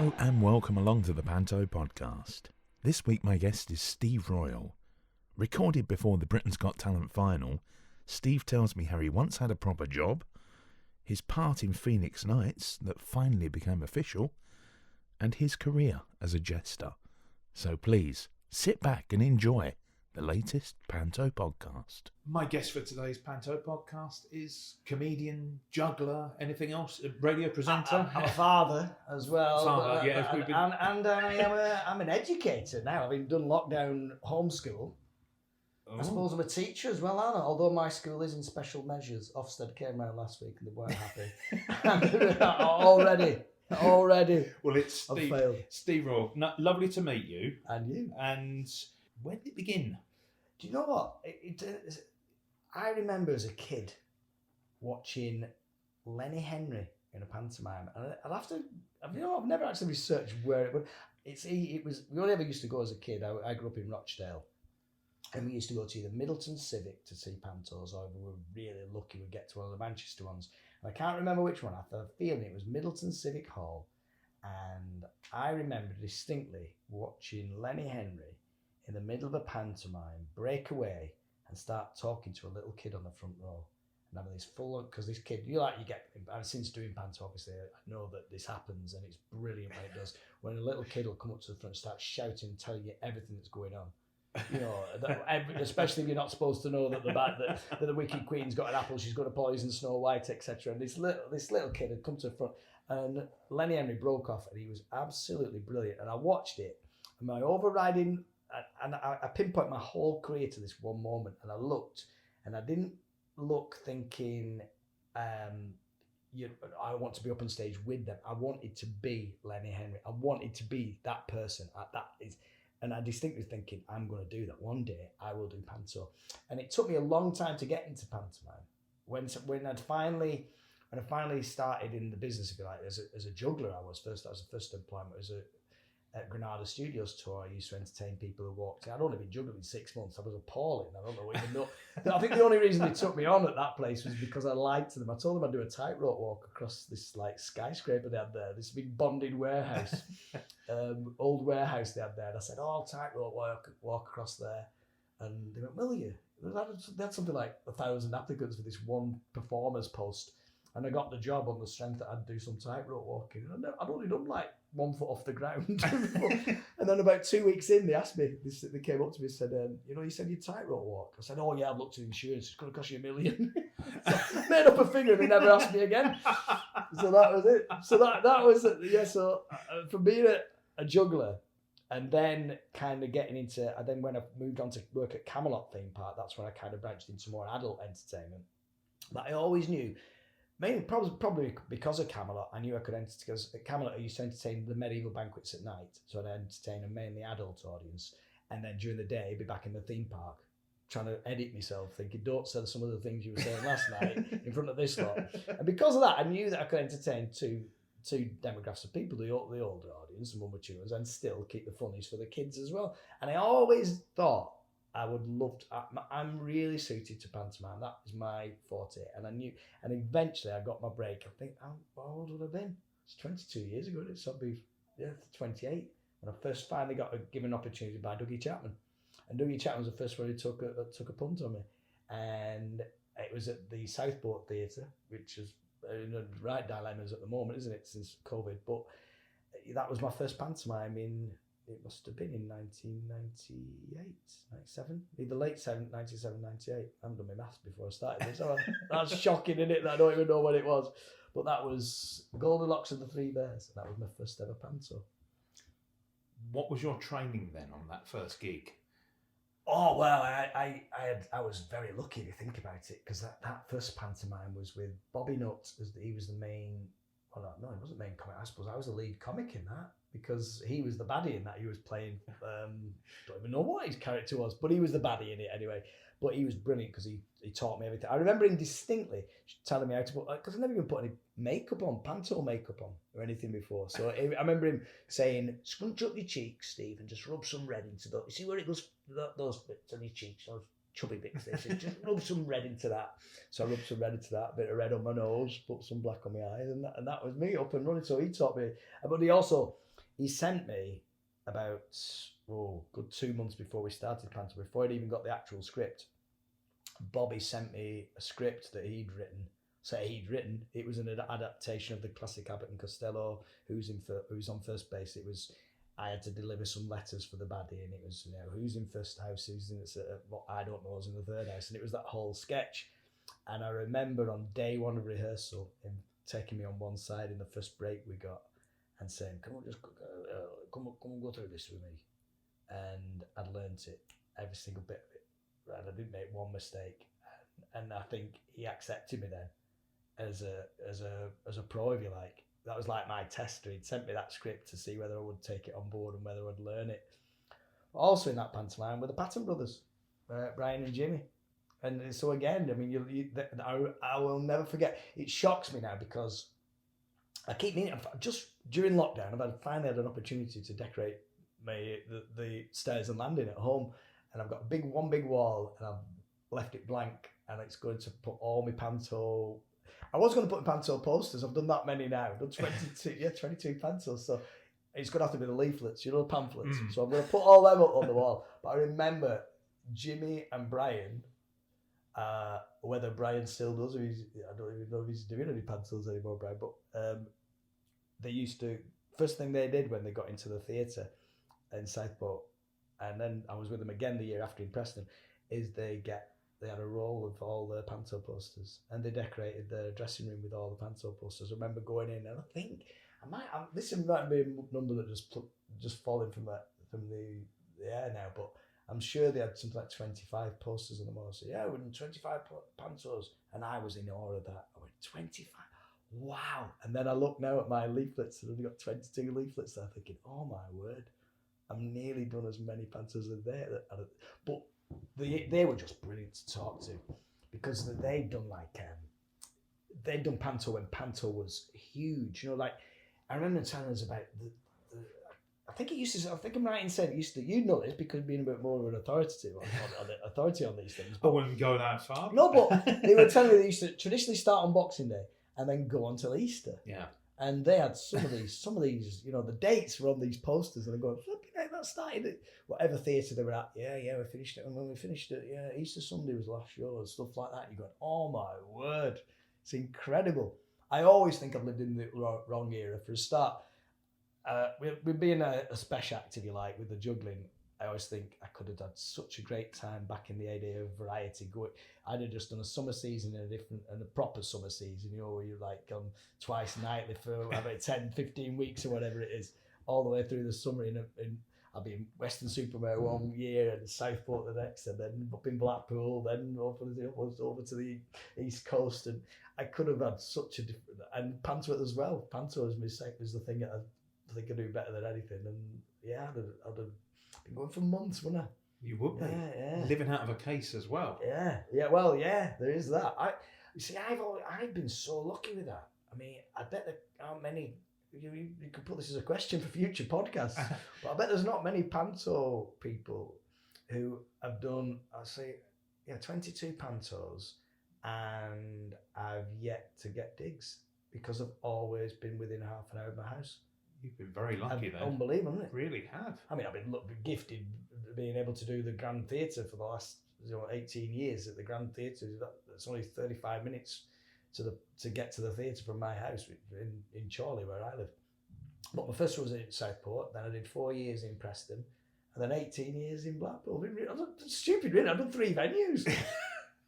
Hello and welcome along to the Panto podcast. This week my guest is Steve Royle. Recorded before the Britain's Got Talent final, Steve tells me how he once had a proper job, his part in Phoenix Nights that finally became official, and his career as a jester. So please, sit back and enjoy the latest Panto podcast. My guest for today's Panto podcast is comedian, juggler, anything else, a radio presenter. I'm a father as well. Father, yeah. And I'm an educator now. Having done lockdown homeschool. I suppose I'm a teacher as well, aren't I? Although my school is in special measures. Ofsted came round last week and they weren't happy. Already. Well, it's Steve Royle. Lovely to meet you. And you. And when did it begin? Do you know what? I remember as a kid watching Lenny Henry in a pantomime, and I've never actually researched where it was. It was. We only ever used to go as a kid. I grew up in Rochdale, and we used to go to either Middleton Civic to see pantos, or if we were really lucky, we'd get to one of the Manchester ones. And I can't remember which one. I have a feeling it was Middleton Civic Hall, and I remember distinctly watching Lenny Henry in the middle of a pantomime break away and start talking to a little kid on the front row, and having this full, because this kid, since doing panto, obviously I know that this happens, and it's brilliant when it does, when a little kid will come up to the front and start shouting and telling you everything that's going on. You know, especially if you're not supposed to know that the Wicked Queen's got an apple, she's going to poison Snow White, etc. And this little kid had come to the front, and Lenny Henry broke off, and he was absolutely brilliant. And I watched it, and my overriding, and I pinpoint my whole career to this one moment, and I looked, and I didn't look thinking, I want to be up on stage with them. I wanted to be Lenny Henry. I wanted to be that person. And I distinctly thinking, I'm going to do that one day. I will do panto. And it took me a long time to get into pantomime. When I finally started in the business, if you like, as a juggler, that was the first employment. At Granada Studios tour, I used to entertain people who walked in. I'd only been juggling 6 months. I was appalling. I don't know even know. I think the only reason they took me on at that place was because I lied to them. I told them I'd do a tightrope walk across this skyscraper they had there, this big bonded warehouse, old warehouse they had there. And I said, tightrope walk across there. And they went, will you? They had something like 1,000 applicants for this one performer's post. And I got the job on the strength that I'd do some tightrope walking. And I'd only done 1 foot off the ground. And then about 2 weeks in, they asked me, they came up to me and said, you said you'd tightrope walk. I said, oh yeah, I've looked at insurance, it's going to cost you $1 million. So I made up a figure and they never asked me again. So that was it. So that was it. Yeah, so from being a juggler and then kind of getting into, and then when I moved on to work at Camelot Theme Park, that's when I kind of branched into more adult entertainment. But I always knew, mainly, probably because of Camelot, I knew I could entertain, because at Camelot I used to entertain the medieval banquets at night, so I'd entertain a mainly adult audience, and then during the day be back in the theme park, trying to edit myself, thinking, don't say some of the things you were saying last night in front of this lot. And because of that, I knew that I could entertain two demographics of people, the older audience, the more mature ones, and still keep the funnies for the kids as well. And I always thought, I would love to, I'm really suited to pantomime. That is my forte. And I knew, and eventually I got my break. I think, how old would I have been? It's 22 years ago, isn't it? So I'd be 28. When I first finally got given an opportunity by Dougie Chapman. And Dougie Chapman was the first one who took a punt on me. And it was at the Southport Theatre, which is in the right dilemmas at the moment, isn't it, since COVID. But that was my first pantomime it must have been in 1998, 97, either late 97, 98. I haven't done my maths before I started this. So that's shocking, isn't it, that I don't even know what it was. But that was Goldilocks and the Three Bears. That was my first ever panto. What was your training then on that first gig? Oh, well, I was very lucky to think about it, because that first pantomime was with Bobby Nutt. He was the main, well, no, he wasn't the main comic. I suppose I was the lead comic in that, because he was the baddie in that. He was playing, don't even know what his character was, but he was the baddie in it anyway. But he was brilliant because he taught me everything. I remember him distinctly telling me how to put, because I never even put any makeup on, panto makeup on or anything before. So I remember him saying, scrunch up your cheeks, Steve, and just rub some red into those. You see where it goes, those bits on your cheeks, those chubby bits there. So just rub some red into that. So I rubbed some red into that, a bit of red on my nose, put some black on my eyes, and that was me up and running. So he taught me, but he also, he sent me about good 2 months before we started Panto, before I'd even got the actual script. Bobby sent me a script that he'd written. It was an adaptation of the classic Abbott and Costello, who's on first base. It was, I had to deliver some letters for the baddie, and it was, who's in first house, who's in what I don't know is in the third house, and it was that whole sketch. And I remember on day one of rehearsal, him taking me on one side in the first break we got, and saying, "Come on, just come and go through this with me." And I'd learnt it, every single bit of it, and I didn't make one mistake. And I think he accepted me then as a pro, if you like. That was like my tester. He'd sent me that script to see whether I would take it on board and whether I'd learn it. Also in that pantomime were the Patton brothers, Brian and Jimmy. And so again, I mean, I will never forget. It shocks me now because I keep meaning, just during lockdown, I've finally had an opportunity to decorate the stairs and landing at home, and I've got one big wall, and I've left it blank, and it's going to put all my Panto. I was going to put Panto posters. I've done that many now. I've done 22 Pantos. So it's going to have to be the leaflets, the pamphlets. So I'm going to put all them up on the wall. But I remember Jimmy and Brian, whether Brian still does, or I don't even know if he's doing any Pantos anymore, Brian, but they used to, first thing they did when they got into the theatre in Southport, and then I was with them again the year after in Preston, is they had a roll of all the Panto posters, and they decorated the dressing room with all the Panto posters. I remember going in, and I think this might be a number that just falling from the air now, but I'm sure they had something like 25 posters on the wall. So yeah, we're in 25 Pantos, and I was in awe of that. I went, 25? Wow! And then I look now at my leaflets, and I've got 22 leaflets. And I'm thinking, oh my word, I'm nearly done as many Pantos as they. But they were just brilliant to talk to, because they'd done Panto when Panto was huge. Like I remember telling us about the I think I'm right in saying it used to, you know this because being a bit more of an authority on these things. But I wouldn't go that far. No, but they were telling me they used to traditionally start on Boxing Day and then go on till Easter. Yeah. And they had some of these, the dates were on these posters, and I'm going, flipping heck, that started at whatever theatre they were at. Yeah, we finished it. And when we finished it, Easter Sunday was last show and stuff like that. You're going, oh my word, it's incredible. I always think I've lived in the wrong era. For a start, with being a special act, if you like, with the juggling, I always think I could have had such a great time back in the heyday of variety. I'd have just done a summer season and a proper summer season, where you're like twice nightly for about 10, 15 weeks or whatever it is, all the way through the summer. I'll be in Western Supermare one year and Southport the next, and then up in Blackpool, then over to the East Coast. And I could have had such a different, and Panto as well. Panto was the thing that I think I do better than anything. And yeah, I'd have been going for months, wouldn't I? You would be. Yeah. Living out of a case as well. Yeah. Well, yeah, there is that. I've been so lucky with that. I mean, I bet there aren't many. You could put this as a question for future podcasts, but I bet there's not many Panto people who have done, 22 Pantos, and I've yet to get digs because I've always been within half an hour of my house. You've been very lucky then. Unbelievable, isn't it? Really have. I mean, I've been gifted being able to do the Grand Theatre for the last 18 years at the Grand Theatre. That's only 35 minutes to get to the theatre from my house in Chorley, where I live. But my first was in Southport, then I did 4 years in Preston, and then 18 years in Blackpool. Stupid, really. I've done 3 venues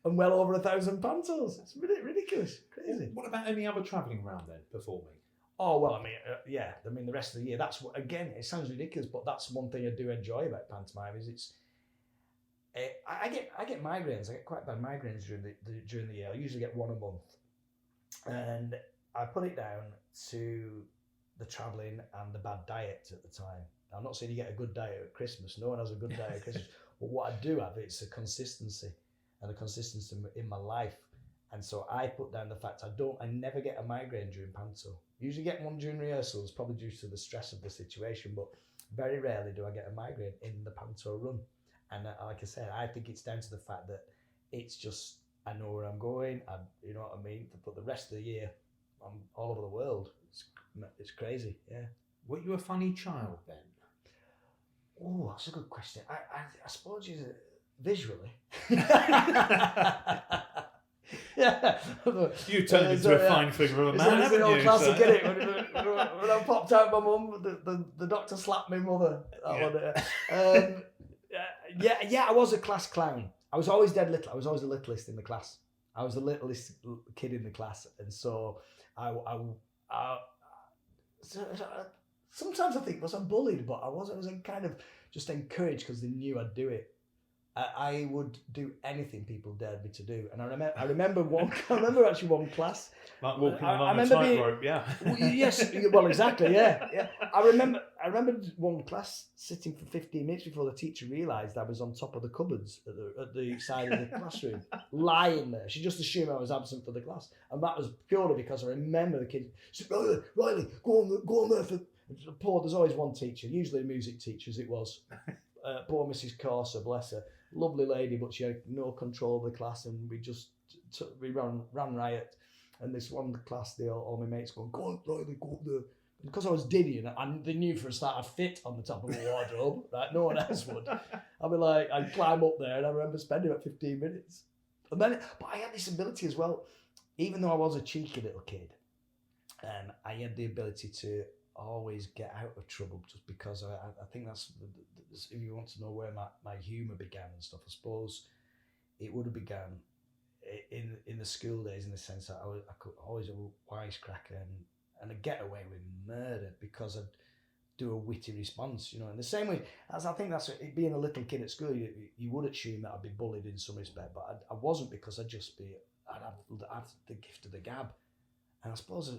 and well over 1,000 Pantos. It's ridiculous, crazy. What about any other travelling around then, performing? Oh, well, I mean, the rest of the year, that's what, again, it sounds ridiculous, but that's one thing I do enjoy about pantomime is I get migraines. I get quite bad migraines during the year. I usually get one a month. And I put it down to the travelling and the bad diet at the time. Now, I'm not saying you get a good diet at Christmas. No one has a good diet at Christmas. But what I do have, it's a consistency and a consistency in my life. And so I put down the fact I never get a migraine during Panto. Usually get one during rehearsals, probably due to the stress of the situation, but very rarely do I get a migraine in the Panto run. And like I said, I think it's down to the fact that it's just, I know where I'm going, you know what I mean? But the rest of the year, I'm all over the world. It's crazy, yeah. Were you a funny child then? Oh, that's a good question. I suppose visually. Yeah. You turned into a fine figure of a man, It's an haven't old you? classic, So- innit? When I popped out my mum, the doctor slapped my mother. That one. Yeah, I was a class clown. I was always dead little. I was always the littlest in the class. I was the littlest kid in the class, and so sometimes I think was I bullied, but I wasn't kind of just encouraged because they knew I'd do it. I would do anything people dared me to do, and I remember actually one class. Like walking I along a remember being- tightrope, yeah. Yes, well, exactly, yeah. I remember one class sitting for 15 minutes before the teacher realised I was on top of the cupboards at the side of the classroom, lying there. She just assumed I was absent for the class, and that was purely because I remember the kids said, Riley, go on there. Poor, there's always one teacher, usually a music teacher, as it was. Poor Mrs. Corser, bless her, lovely lady, but she had no control of the class, and we ran riot. And this one class, all my mates going, go on, Riley, go up there. Because I was diddy, and they knew for a start I'd fit on the top of a wardrobe, right? No one else would. I'd be like, I'd climb up there, and I remember spending about 15 minutes. And then, but I had this ability as well, even though I was a cheeky little kid, I had the ability to always get out of trouble just because I think that's, if you want to know where my humour began and stuff, I suppose it would have begun in the school days, in the sense that I could always have a wisecracker and I'd get away with murder because I'd do a witty response, in the same way as I think that's it, being a little kid at school, you would assume that I'd be bullied in some respect, but I wasn't, because I'd have the gift of the gab, and I suppose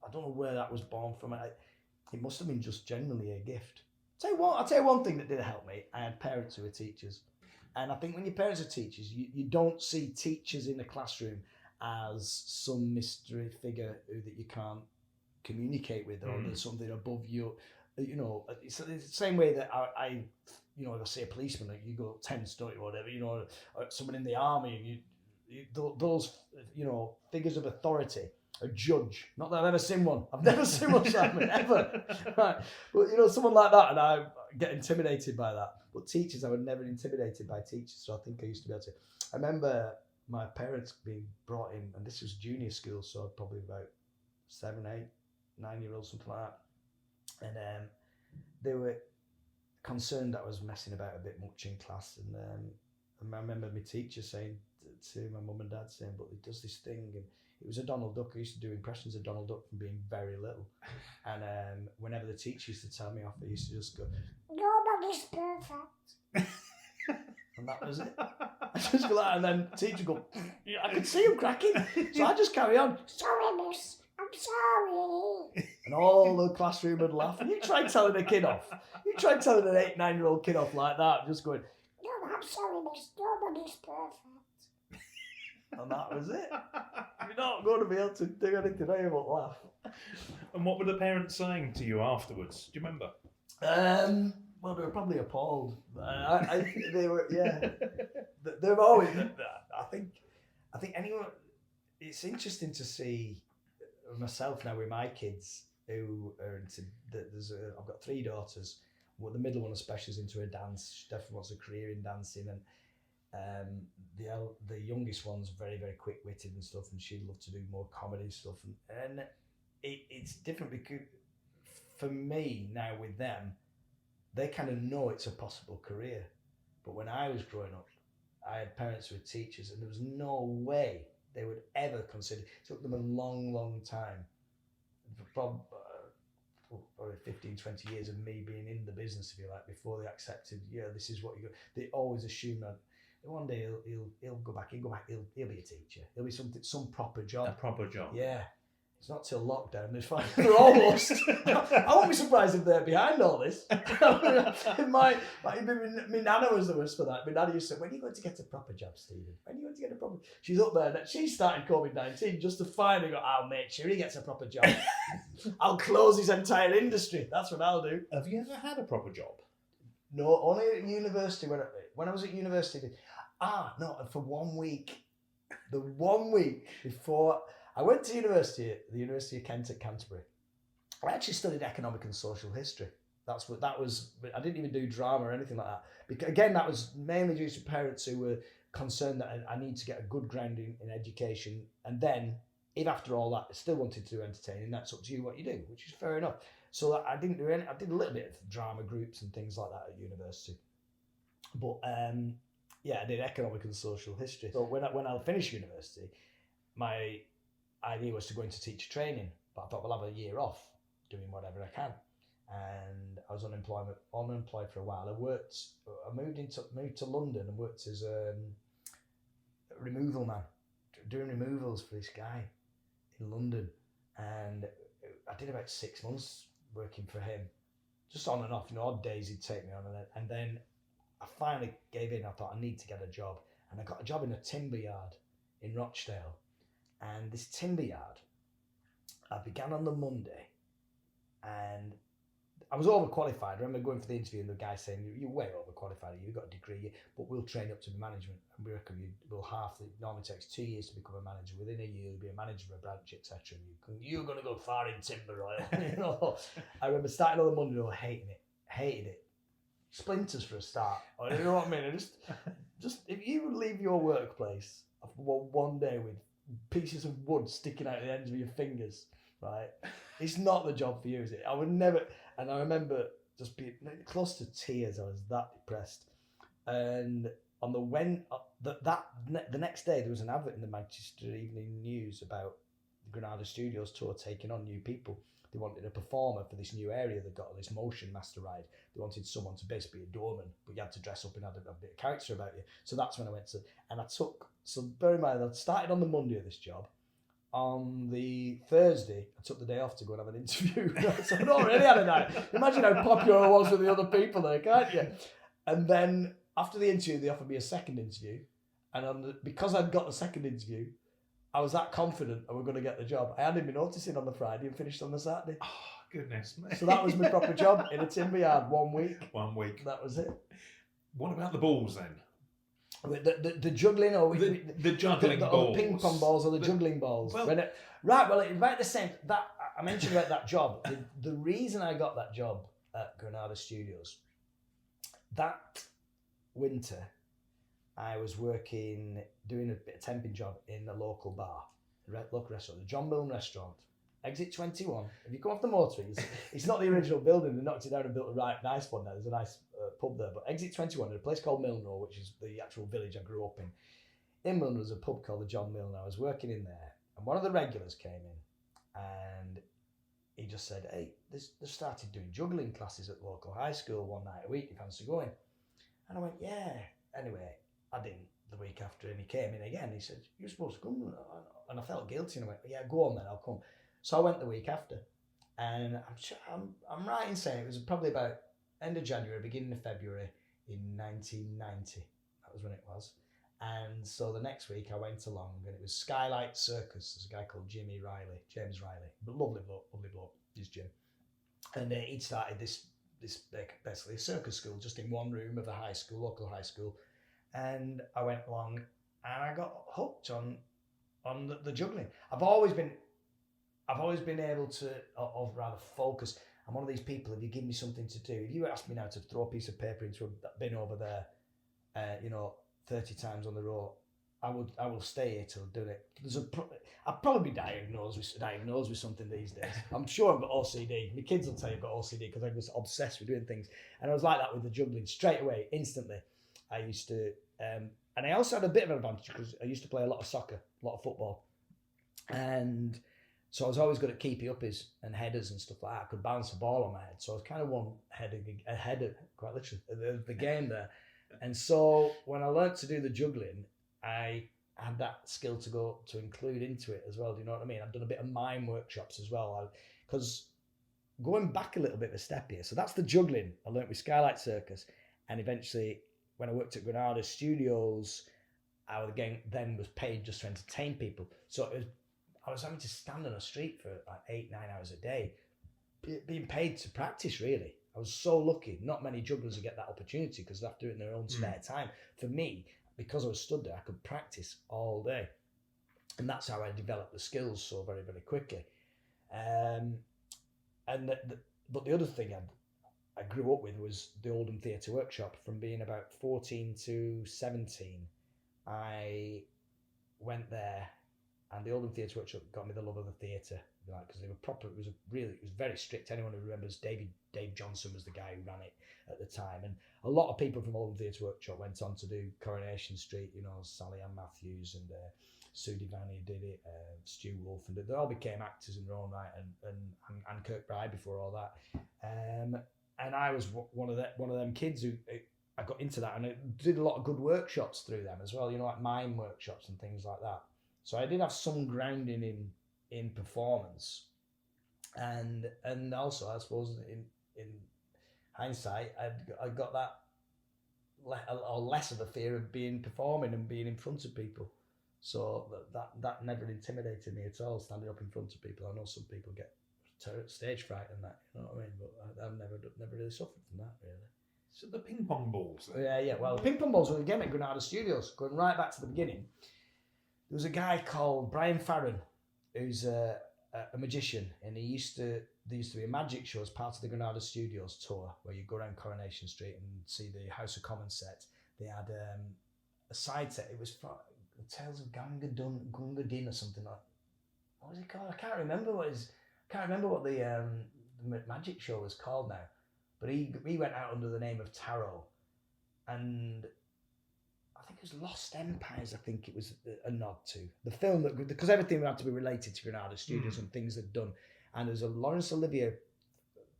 I don't know where that was born from. It must have been just generally a gift. I'll tell you one thing that did help me. I had parents who were teachers. And I think when your parents are teachers, you don't see teachers in the classroom as some mystery figure that you can't communicate with, or there's something above you. It's the same way that I if I see a policeman, like, you go tense, don't you, or whatever, or someone in the army, those figures of authority. A judge. Not that I've ever seen one. I've never seen one, Simon, ever. Right. But, someone like that, and I get intimidated by that. But teachers, I was never intimidated by teachers, so I think I used to be able to. I remember my parents being brought in, and this was junior school, so probably about 7, 8, 9-year-olds, something like that. And they were concerned that I was messing about a bit much in class. And I remember my teacher saying to my mum and dad, saying, but he does this thing, and it was a Donald Duck. I used to do impressions of Donald Duck from being very little. And whenever the teacher used to tell me off, I used to just go, nobody's perfect. And that was it. I just go like, and then the teacher would go, I could see him cracking. So I just carry on. Sorry, miss. I'm sorry. And all the classroom would laugh. And you try telling a kid off. You try telling an 8, 9-year-old kid off like that, just going, no, I'm sorry, miss. Nobody's perfect. And that was it. You're not going to be able to do anything there but laugh. And what were the parents saying to you afterwards? Do you remember? Well, they were probably appalled. They were, yeah. They've always. I think anyone. It's interesting to see myself now with my kids who are into. I've got 3 daughters. Well, the middle one especially is into a dance. She definitely wants a career in dancing, and the youngest one's very, very quick-witted and stuff, and she'd love to do more comedy stuff, and it's different because for me now with them, they kind of know it's a possible career. But when I was growing up, I had parents who were teachers, and there was no way they would ever consider. It took them a long, long time, probably 15, 20 years of me being in the business, if you like, before they accepted, this is what you go. They always assume that one day he'll go back. He'll be a teacher. He'll be some proper job. A proper job. Yeah. It's not till lockdown. They're almost. I won't be surprised if they're behind all this. My nana was the worst for that. My nana used to say, when are you going to get a proper job, Stephen? When are you going to get a proper... She's up there. She started COVID-19 just to finally go, I'll make sure he gets a proper job. I'll close his entire industry. That's what I'll do. Have you ever had a proper job? No, only at university. When I was at university... for 1 week. The 1 week before... I went to university at the University of Kent at Canterbury, I actually studied economic and social history. That was. I didn't even do drama or anything like that. Because again, that was mainly due to parents who were concerned that I need to get a good grounding in education, and then if after all that I still wanted to do entertaining, that's up to you what you do, which is fair enough. So I didn't do any. I did a little bit of drama groups and things like that at university, but yeah, I did economic and social history. So when I finished university, my idea was to go into teacher training, but I thought, well, I'll have a year off doing whatever I can. And I was unemployed for a while. I moved to London and worked as a removal man, doing removals for this guy in London. And I did about 6 months working for him, just on and off, odd days he'd take me on. And then I finally gave in. I thought, I need to get a job. And I got a job in a timber yard in Rochdale. And this timber yard, I began on the Monday, and I was overqualified. I remember going for the interview and the guy saying, "You're way overqualified. You've got a degree, but we'll train up to be management. And we reckon we'll half. It normally takes 2 years to become a manager. Within a year, you'll be a manager of a branch, etc. You're going to go far in timber, Royle." I remember starting on the Monday, hated it. Splinters for a start. You know what I mean? Just if you leave your workplace one day with pieces of wood sticking out the ends of your fingers, right? It's not the job for you, is it? I would never. And I remember just being close to tears. I was that depressed. And on the next day, there was an advert in the Manchester Evening News about the Granada Studios tour taking on new people. They wanted a performer for this new area. They got this motion master ride. They wanted someone to basically be a doorman, but you had to dress up and have a bit of character about you. So that's when I went to, and so bear in mind, I started on the Monday of this job. On the Thursday, I took the day off to go and have an interview. So I'd already had a night. Imagine how popular I was with the other people there, can't you? And then after the interview, they offered me a second interview. And because I'd got the second interview, I was that confident I was going to get the job. I handed my notice in on the Friday and finished on the Saturday. Oh, goodness me. So that was my proper job in a timber yard, 1 week. 1 week. That was it. What about the balls then? The juggling or the juggling balls, the ping pong balls or the juggling balls. Well, it's about the same. That I mentioned about that job. The reason I got that job at Granada Studios, that winter, I was doing a bit of temping job in a local bar, local restaurant, the John Milne restaurant, Exit 21. If you come off the motorway, it's not the original building. They knocked it down and built a right nice one there. There's a nice pub there. But Exit 21, there's a place called Milne, which is the actual village I grew up in. In Milne was a pub called the John Milne. I was working in there, and one of the regulars came in, and he just said, "Hey, they started doing juggling classes at the local high school one night a week. You fancy going?" And I went, "Yeah." Anyway, I didn't. The week after, and he came in again. He said, "You're supposed to come," and I felt guilty. And I went, "Yeah, go on then. I'll come." So I went the week after, and I'm right in saying it was probably about end of January, beginning of February in 1990. That was when it was. And so the next week I went along, and it was Skylight Circus. There's a guy called James Riley, but lovely bloke, he's Jim. And he'd started this basically a circus school just in one room of the high school, local high school. And I went along, and I got hooked on the juggling. I've always been able to, or rather focus. I'm one of these people, if you give me something to do, if you ask me now to throw a piece of paper into a bin over there, 30 times on the row, I will stay here till I do it. I'll probably be diagnosed with something these days. I'm sure I've got OCD. My kids will tell you I've got OCD because I was obsessed with doing things. And I was like that with the juggling straight away, instantly. I used to, and I also had a bit of an advantage because I used to play a lot of soccer, a lot of football. And so I was always good at keepy uppies and headers and stuff like that. I could bounce the ball on my head. So I was kind of one header, quite literally, the game there. And so when I learnt to do the juggling, I had that skill to include into it as well. Do you know what I mean? I've done a bit of mime workshops as well. Because going back a little bit of a step here, so that's the juggling I learnt with Skylight Circus. And eventually, when I worked at Granada Studios, I then was paid just to entertain people. So I was having to stand on a street for like 8-9 hours a day, being paid to practice, really. I was so lucky. Not many jugglers get that opportunity because they have to do it in their own spare time. For me, because I was stood there, I could practice all day. And that's how I developed the skills so very, very quickly. But the other thing I grew up with was the Oldham Theatre Workshop. From being about 14 to 17, I went there, and the Oldham Theatre Workshop got me the love of the theatre, because they were proper. It was very strict. Anyone who remembers Dave Johnson was the guy who ran it at the time, and a lot of people from Oldham Theatre Workshop went on to do Coronation Street. Sally Ann Matthews and Sue Devaney did it, Stu Wolfe, and they all became actors in their own right, and Kirkbride before all that. And I was one of them kids who I got into that, and I did a lot of good workshops through them as well. Like mime workshops and things like that. So I did have some grounding in performance, and also I suppose in hindsight I got that or less of a fear of performing and being in front of people. So that never intimidated me at all, standing up in front of people. I know some people get stage fright and that, you know what I mean? But I've never really suffered from that, really. So the ping pong balls then? Yeah. Well, the ping pong balls were again at Granada Studios, going right back to the beginning. There was a guy called Brian Farron, who's a magician, and there used to be a magic show as part of the Granada Studios tour, where you go around Coronation Street and see the House of Commons set. They had a side set. It was for the Tales of Gunga Din or something like. What was it called? I can't remember what the magic show was called now. But he went out under the name of Tarot, and I think it was Lost Empires. I think it was a nod to the film because everything had to be related to Granada Studios and things they'd done. And there's a Laurence Olivier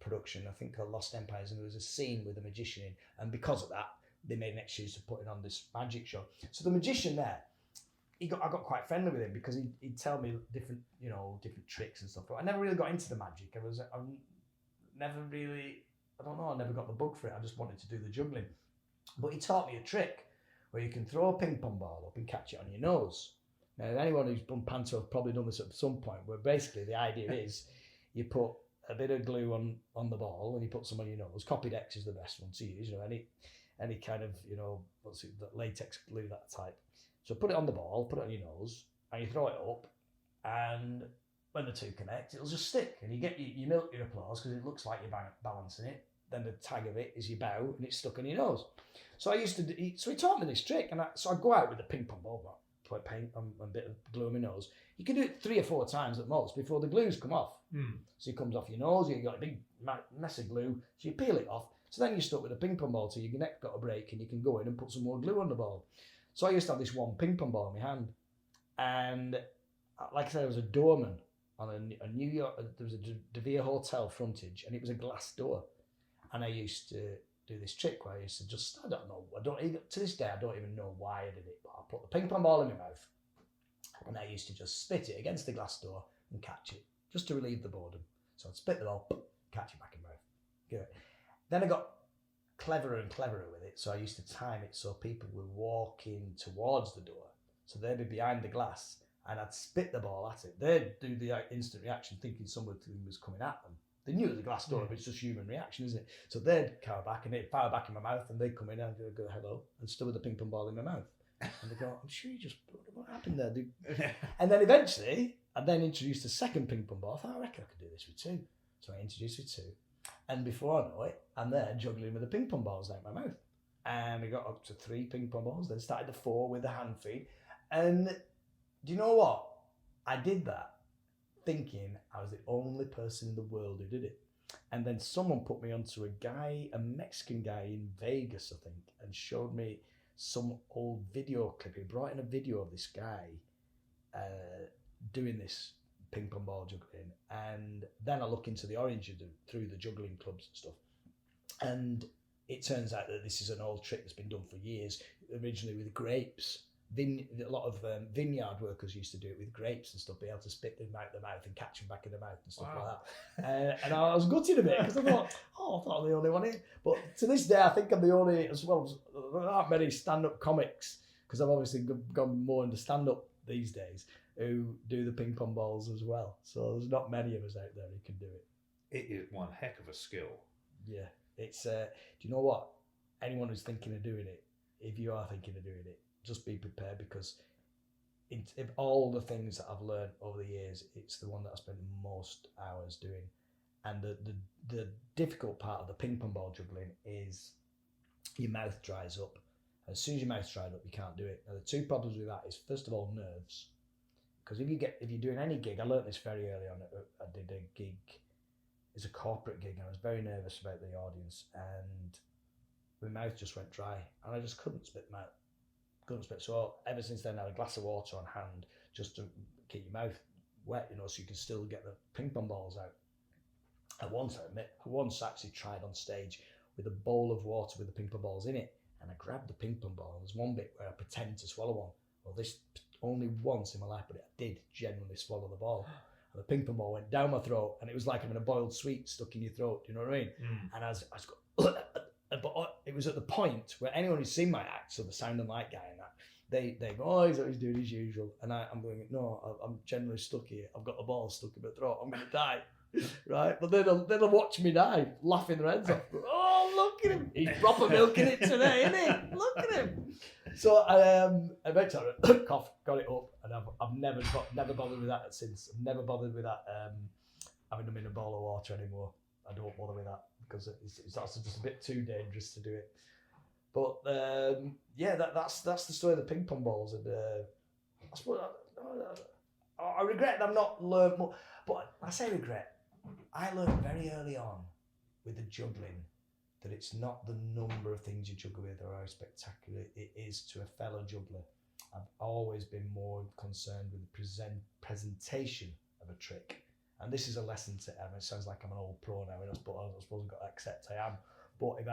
production, I think, called Lost Empires, and there was a scene with a magician in, and because of that, they made an excuse to putting on this magic show. So the magician there, I got quite friendly with him because he'd tell me different tricks and stuff. But I never really got into the magic. I never got the bug for it. I just wanted to do the juggling. But he taught me a trick where you can throw a ping pong ball up and catch it on your nose. Now, anyone who's done Panto has probably done this at some point, where basically the idea is you put a bit of glue on the ball and you put some on your nose. Copied X is the best one to use. Any kind of, latex glue, that type. So put it on the ball, put it on your nose, and you throw it up, and when the two connect, it'll just stick, and you milk your applause because it looks like you're balancing it. Then the tag of it is you bow, and it's stuck on your nose. So he taught me this trick, and so I go out with the ping pong ball, put paint and a bit of glue on my nose. You can do it 3 or 4 times at most before the glues come off. So it comes off your nose, you've got a big mess of glue, so you peel it off. So then you're stuck with a ping pong ball till your neck got a break, and you can go in and put some more glue on the ball. So I used to have this one ping pong ball in my hand, and like I said, I was a doorman on a New York. There was a De Vere hotel frontage, and it was a glass door. And I used to do this trick where I used to to this day I don't even know why I did it, but I put the ping pong ball in my mouth, and I used to just spit it against the glass door and catch it, just to relieve the boredom. So I'd spit the ball, catch it back in my mouth. Good. Then I got cleverer and cleverer with it, so I used to time it so people were walking towards the door, so they'd be behind the glass, and I'd spit the ball at it. They'd do the instant reaction thinking something was coming at them. They knew it was a glass door, but it's just human reaction, isn't it? So they'd cower back, and it'd fire back in my mouth, and they'd come in and I'd go hello, and still with the ping pong ball in my mouth. And they'd go, I'm sure you just, what happened there, dude? And then eventually, I then introduced a second ping pong ball. I thought, I reckon I could do this with 2. So I introduced with 2. And before I know it, I'm there juggling with the ping pong balls out my mouth. And we got up to 3 ping pong balls, then started to 4 with the hand feed. And do you know what? I did that thinking I was the only person in the world who did it. And then someone put me onto a Mexican guy in Vegas, I think, and showed me some old video clip. He brought in a video of this guy doing this ping pong ball juggling, and then I look into the origin through the juggling clubs and stuff, and it turns out that this is an old trick that's been done for years, originally with grapes. A lot of vineyard workers used to do it with grapes and stuff, be able to spit them out the mouth and catch them back in the mouth and stuff like that. And I was gutted a bit because I thought I'm the only one here. But to this day, I think I'm the only, as well. There aren't many stand-up comics, because I've obviously gone more into stand-up these days, who do the ping pong balls as well. So there's not many of us out there who can do it. It is one heck of a skill. Yeah, it's. Do you know what? Anyone who's thinking of doing it, if you are thinking of doing it, just be prepared, because if all the things that I've learned over the years, it's the one that I spent the most hours doing. And the difficult part of the ping pong ball juggling is your mouth dries up. As soon as your mouth's dried up, you can't do it. Now, the two problems with that is, first of all, nerves. Because if you're doing any gig, I learned this very early on. I did a gig, it's a corporate gig, and I was very nervous about the audience, and my mouth just went dry, and I just couldn't spit my mouth. Couldn't spit. So ever since then, I had a glass of water on hand just to keep your mouth wet, so you can still get the ping pong balls out. I once actually tried on stage with a bowl of water with the ping pong balls in it, and I grabbed the ping pong ball. There's one bit where I pretend to swallow one. Well, this only once in my life, but I did genuinely swallow the ball. And the ping pong ball went down my throat, and it was like having a boiled sweet stuck in your throat. Do you know what I mean? And I was but it was at the point where anyone who's seen my act, so the sound and light guy and that, they go, oh, he's always doing his usual. And I'm going, no, I'm genuinely stuck here. I've got the ball stuck in my throat. I'm going to die. Right? But then they'll watch me die, laughing their heads off. Oh, look at him. He's proper milking it today, isn't he? Look at him. So I eventually cough, got it up, and I've never bothered with that since. I've never bothered with that having them in a bowl of water anymore. I don't bother with that because it's also just a bit too dangerous to do it. But yeah, that's the story of the ping pong balls, and I suppose I regret that I've not learned more. But I say regret. I learned very early on with the juggling that it's not the number of things you juggle with or how spectacular it is to a fellow juggler. I've always been more concerned with the presentation of a trick. And this is a lesson to everyone. It sounds like I'm an old pro now, and I suppose I've got to accept I am. But if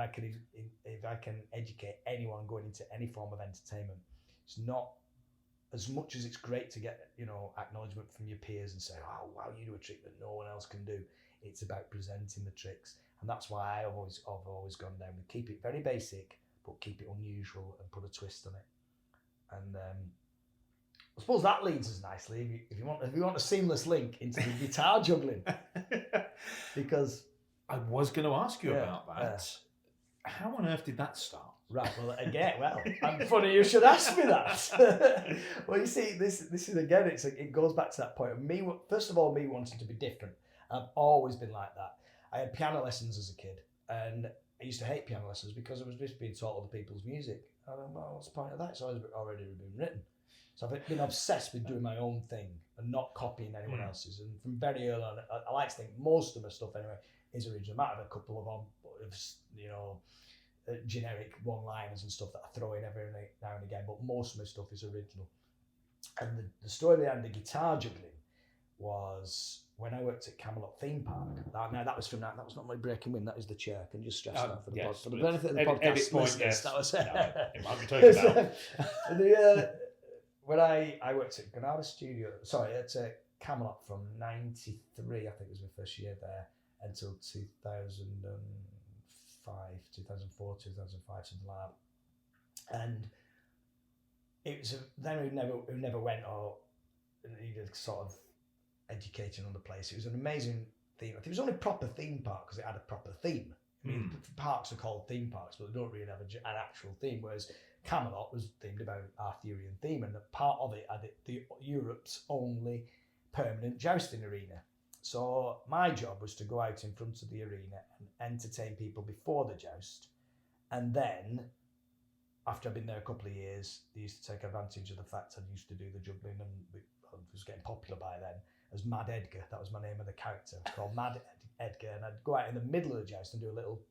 I can educate anyone going into any form of entertainment, it's not as much as it's great to get acknowledgement from your peers and say, oh wow, you do a trick that no one else can do. It's about presenting the tricks, and that's why I've always gone down with keep it very basic, but keep it unusual and put a twist on it. And I suppose that leads us nicely if you want a seamless link into the guitar juggling, because I was going to ask you about that. How on earth did that start? Right. Well, again, I'm funny you should ask me that. Well, you see, this is again, it goes back to that point of me. First of all, me wanting to be different. I've always been like that. I had piano lessons as a kid, and I used to hate piano lessons because I was just being taught other people's music. I don't know what's the point of that. It's already been written. So I've been obsessed with doing my own thing and not copying anyone else's. And from very early on, I like to think most of my stuff anyway is original. I might have a couple of generic one-liners and stuff that I throw in every now and again, but most of my stuff is original. And the story behind the guitar juggling was when I worked at Camelot Theme Park. That was not my breaking wind. That is the chair. Can you just stress that for the podcast? For the benefit of the podcast listeners, that was it might be talking about. When I worked at Granada Studio, at Camelot from '93, I think was my first year there, until 2004, 2005, something like that. And it was then who never went or needed sort of educating on the place. It was an amazing theme. It was only proper theme park because it had a proper theme. I mean, parks are called theme parks, but they don't really have an actual theme. Whereas Camelot was themed about Arthurian theme, and a part of it had the Europe's only permanent jousting arena. So my job was to go out in front of the arena and entertain people before the joust, and then after I'd been there a couple of years, they used to take advantage of the fact I used to do the juggling, and I was getting popular by then as Mad Edgar. That was my name of the character. It was called Mad Edgar, and I'd go out in the middle of the joust and do a little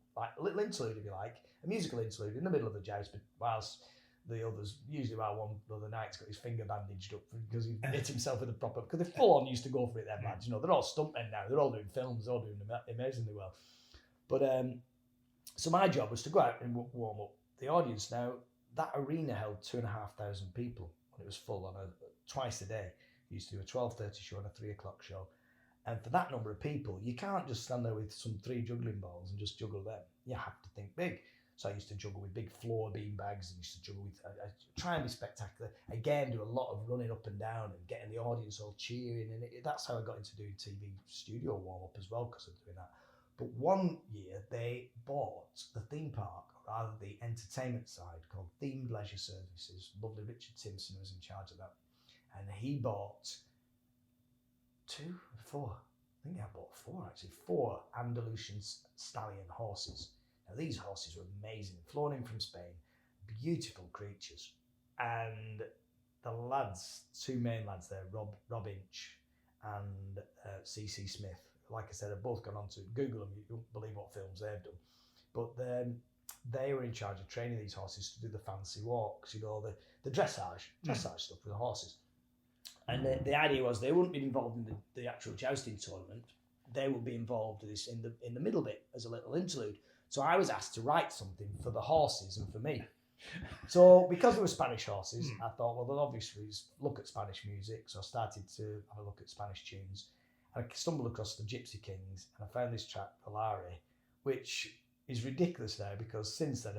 interlude, if you like, a musical interlude in the middle of the joust, but whilst the others, usually while one of the knights got his finger bandaged up because he hit himself with a proper, because they full on used to go for it, them lads, they're all stuntmen now, they're all doing films, they're all doing amazingly well. But so my job was to go out and warm up the audience. Now that arena held 2,500 people when it was full on twice a day. We used to do a 12:30 show and a 3 o'clock show. And for that number of people, you can't just stand there with some 3 juggling balls and just juggle them. You have to think big. So I used to juggle with big floor bean bags. I used to juggle with, I try and be spectacular. Again, do a lot of running up and down and getting the audience all cheering. And that's how I got into doing TV studio warm-up as well, because of doing that. But one year, they bought the theme park, or rather the entertainment side, called Themed Leisure Services. Lovely Richard Simpson was in charge of that. And he bought 4 think I bought 4 Andalusian stallion horses. Now these horses were amazing, flown in from Spain, beautiful creatures. And the lads, 2 main lads there, Rob Inch and C.C. Smith, like I said, have both gone on to Google them. You won't believe what films they've done. But they were in charge of training these horses to do the fancy walks, the dressage stuff with the horses. And the idea was they wouldn't be involved in the actual jousting tournament. They would be involved in this in the middle bit as a little interlude. So I was asked to write something for the horses and for me. So because they were Spanish horses, I thought, well, they'll obviously look at Spanish music. So I started to have a look at Spanish tunes. And I stumbled across the Gypsy Kings, and I found this track, Volare, which is ridiculous now because since then,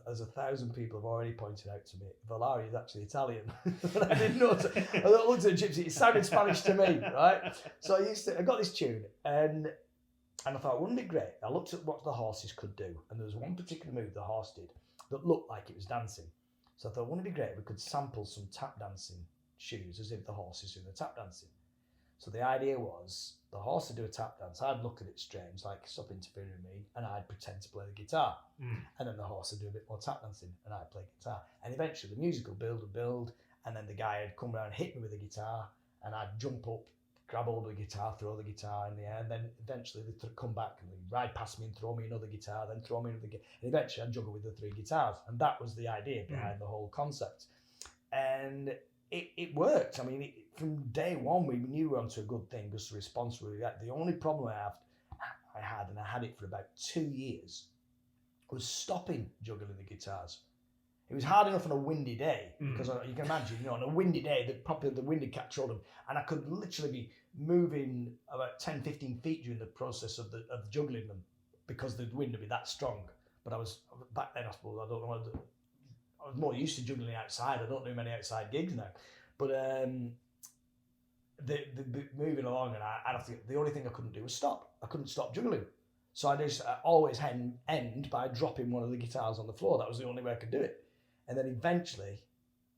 as 1,000 people have already pointed out to me, Volare is actually Italian. But I didn't know. I looked at the Gypsy, it sounded Spanish to me, right? So I got this tune, and I thought, wouldn't it be great? I looked at what the horses could do, and there was one particular move the horse did that looked like it was dancing. So I thought, wouldn't it be great if we could sample some tap dancing shoes as if the horse is doing the tap dancing? So the idea was the horse would do a tap dance. I'd look at it strange, like stop interfering with me, and I'd pretend to play the guitar. And then the horse would do a bit more tap dancing, and I'd play guitar. And eventually the music would build, and then the guy would come around and hit me with the guitar, and I'd jump up, grab hold of the guitar, throw the guitar in the air, and then eventually they'd come back and they'd ride past me and throw me another guitar, then throw me another guitar. And eventually I'd juggle with the 3 guitars. And that was the idea behind the whole concept. And it worked. I mean, from day one, we knew we were onto a good thing because the response we got. The only problem I had, and I had it for about 2 years, was stopping juggling the guitars. It was hard enough on a windy day because you can imagine, on a windy day, the wind had controlled them, and I could literally be moving about 10, 15 feet during the process of juggling them because the wind would be that strong. But I was back then, I suppose, I don't know. I was more used to juggling outside. I don't do many outside gigs now, but the moving along, and I'd have to. The only thing I couldn't do was stop. I couldn't stop juggling. So I always end by dropping one of the guitars on the floor. That was the only way I could do it. And then eventually,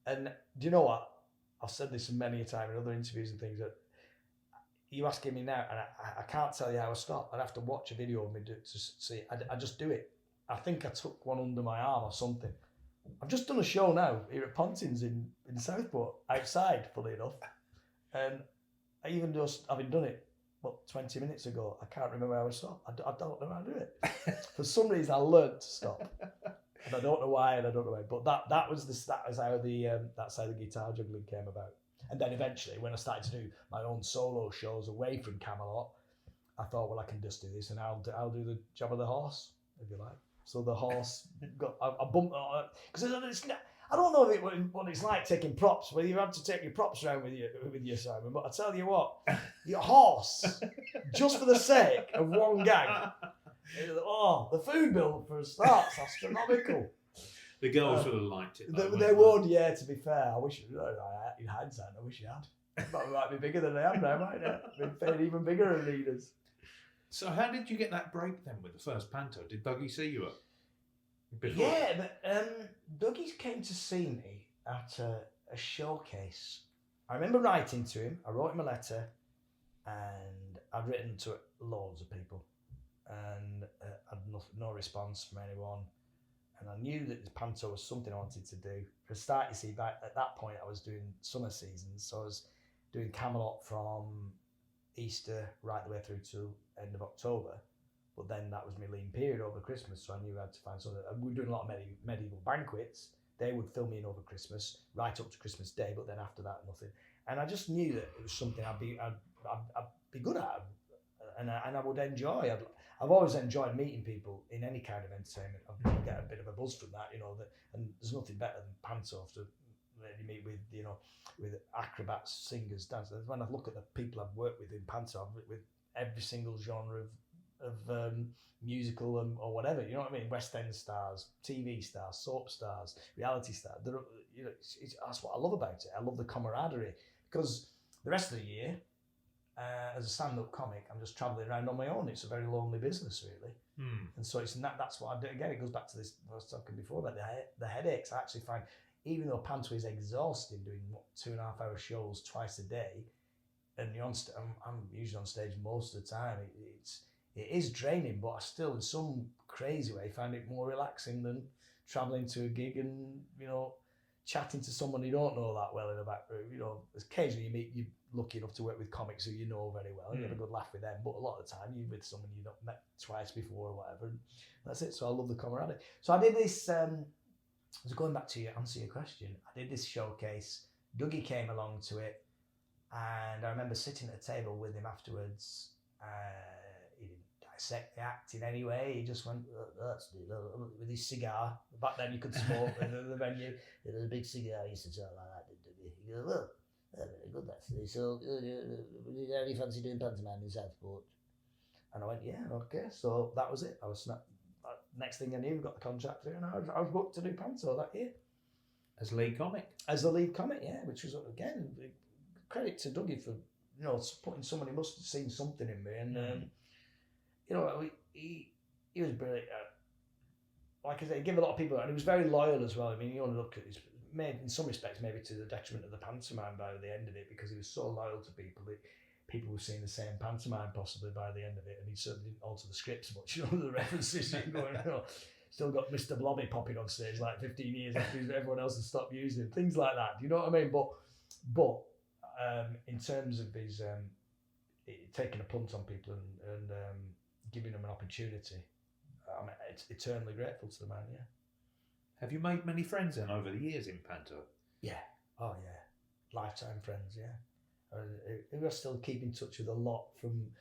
and do you know what? I've said this many a time in other interviews and things, that you asking me now, and I can't tell you how I stop. I'd have to watch a video of me to see. I just do it. I think I took one under my arm or something. I've just done a show now here at Pontins in Southport, outside, fully enough. And I even just, having done it, 20 minutes ago, I can't remember how I stopped. I don't know how to do it. For some reason, I learned to stop. And I don't know why, and I don't know why. But that's how the guitar juggling came about. And then eventually, when I started to do my own solo shows away from Camelot, I thought, well, I can just do this, and I'll do the job of the horse, if you like. So the horse got I bumped because I don't know what it's like taking props. Whether you have to take your props around with you, Simon. But I tell you what, your horse, just for the sake of one gag, the food bill for a start is astronomical. The girls would have liked it. They would, yeah. To be fair, I wish in hindsight, I wish you had. But we might be bigger than I am now, might it? We've been even bigger arenas. So how did you get that break then with the first Panto? Did Dougie see you up before? Yeah, but Dougie came to see me at a showcase. I remember writing to him. I wrote him a letter, and I'd written to loads of people, and had no response from anyone. And I knew that the Panto was something I wanted to do. For a start, you see, at that point, I was doing summer seasons, so I was doing Camelot from Easter right the way through to end of October, but then that was my lean period over Christmas, so I knew I had to find something. We were doing a lot of medieval banquets. They would fill me in over Christmas, right up to Christmas Day, but then after that, nothing. And I just knew that it was something I'd be good at, and I would enjoy. I've always enjoyed meeting people in any kind of entertainment. I get a bit of a buzz from that, and there's nothing better than Panto to really meet with, with acrobats, singers, dancers. When I look at the people I've worked with in Panto, I've worked with every single genre of musical or whatever, you know what I mean? West End stars, TV stars, soap stars, reality stars. That's what I love about it. I love the camaraderie, because the rest of the year, as a stand-up comic, I'm just travelling around on my own. It's a very lonely business, really. And so that's what I do. Again, it goes back to this I was talking before about the headaches. I actually find, even though Panto is exhausting, doing 2.5 hour shows twice a day, and you're I'm usually on stage most of the time. It is draining, but I still, in some crazy way, find it more relaxing than travelling to a gig and, chatting to someone you don't know that well in the back room. Occasionally you're lucky enough to work with comics who you know very well and you have a good laugh with them, but a lot of the time you're with someone you've not met twice before or whatever. And that's it. So I love the camaraderie. So I did this, so going back to answer your question, I did this showcase. Dougie came along to it, and I remember sitting at a table with him afterwards. He didn't dissect the act in any way. He just went, with his cigar. Back then you could smoke in the venue. It was a big cigar. He used to talk like that, didn't he? He goes, well, very good, actually. So, how do you fancy doing pantomime in Southport? And I went, yeah, okay. So that was it. I was next thing I knew, got the contract through, and I was booked to do Panto that year. As lead comic? As the lead comic, yeah, which was, again, credit to Dougie for, putting someone, he must have seen something in me. And, he was brilliant. Like I said, he gave a lot of people, and he was very loyal as well. I mean, you only look at his, in some respects, maybe to the detriment of the pantomime by the end of it, because he was so loyal to people that people were seeing the same pantomime possibly by the end of it, and he certainly didn't alter the scripts much. The references going, still got Mr. Blobby popping on stage like 15 years after everyone else has stopped using him, things like that. Do you know what I mean? But in terms of his taking a punt on people and giving them an opportunity, I'm eternally grateful to the man. Yeah. Have you made many friends then over the years in Panto? Yeah. Oh yeah. Lifetime friends. Yeah. I still keep in touch with a lot from.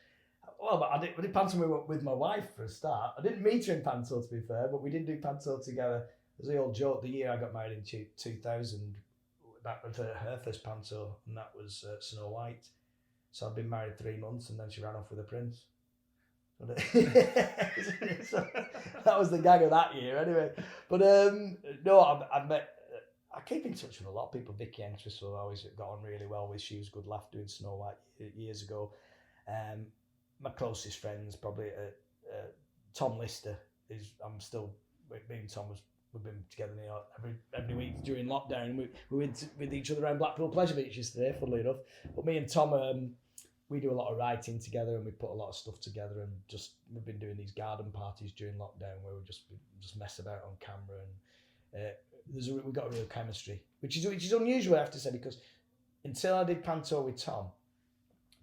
Well, but I did Panto with my wife for a start. I didn't meet her in Panto, to be fair, but we did do Panto together. There's the old joke. The year I got married in 2000, that was her first Panto, and that was Snow White. So I'd been married 3 months, and then she ran off with a prince. So that was the gag of that year, anyway. But no, I've met. I keep in touch with a lot of people. Vicky Entwistle, I always got on really well with. She was a good laugh doing Snow White years ago. My closest friends, probably Tom Lister, I'm still, me and Tom we've been together every week during lockdown. We went with each other around Blackpool Pleasure Beach yesterday, funnily enough. But me and Tom, we do a lot of writing together, and we put a lot of stuff together, and we've been doing these garden parties during lockdown where we just mess about on camera, and we've got a real chemistry, which is unusual, I have to say, because until I did Panto with Tom,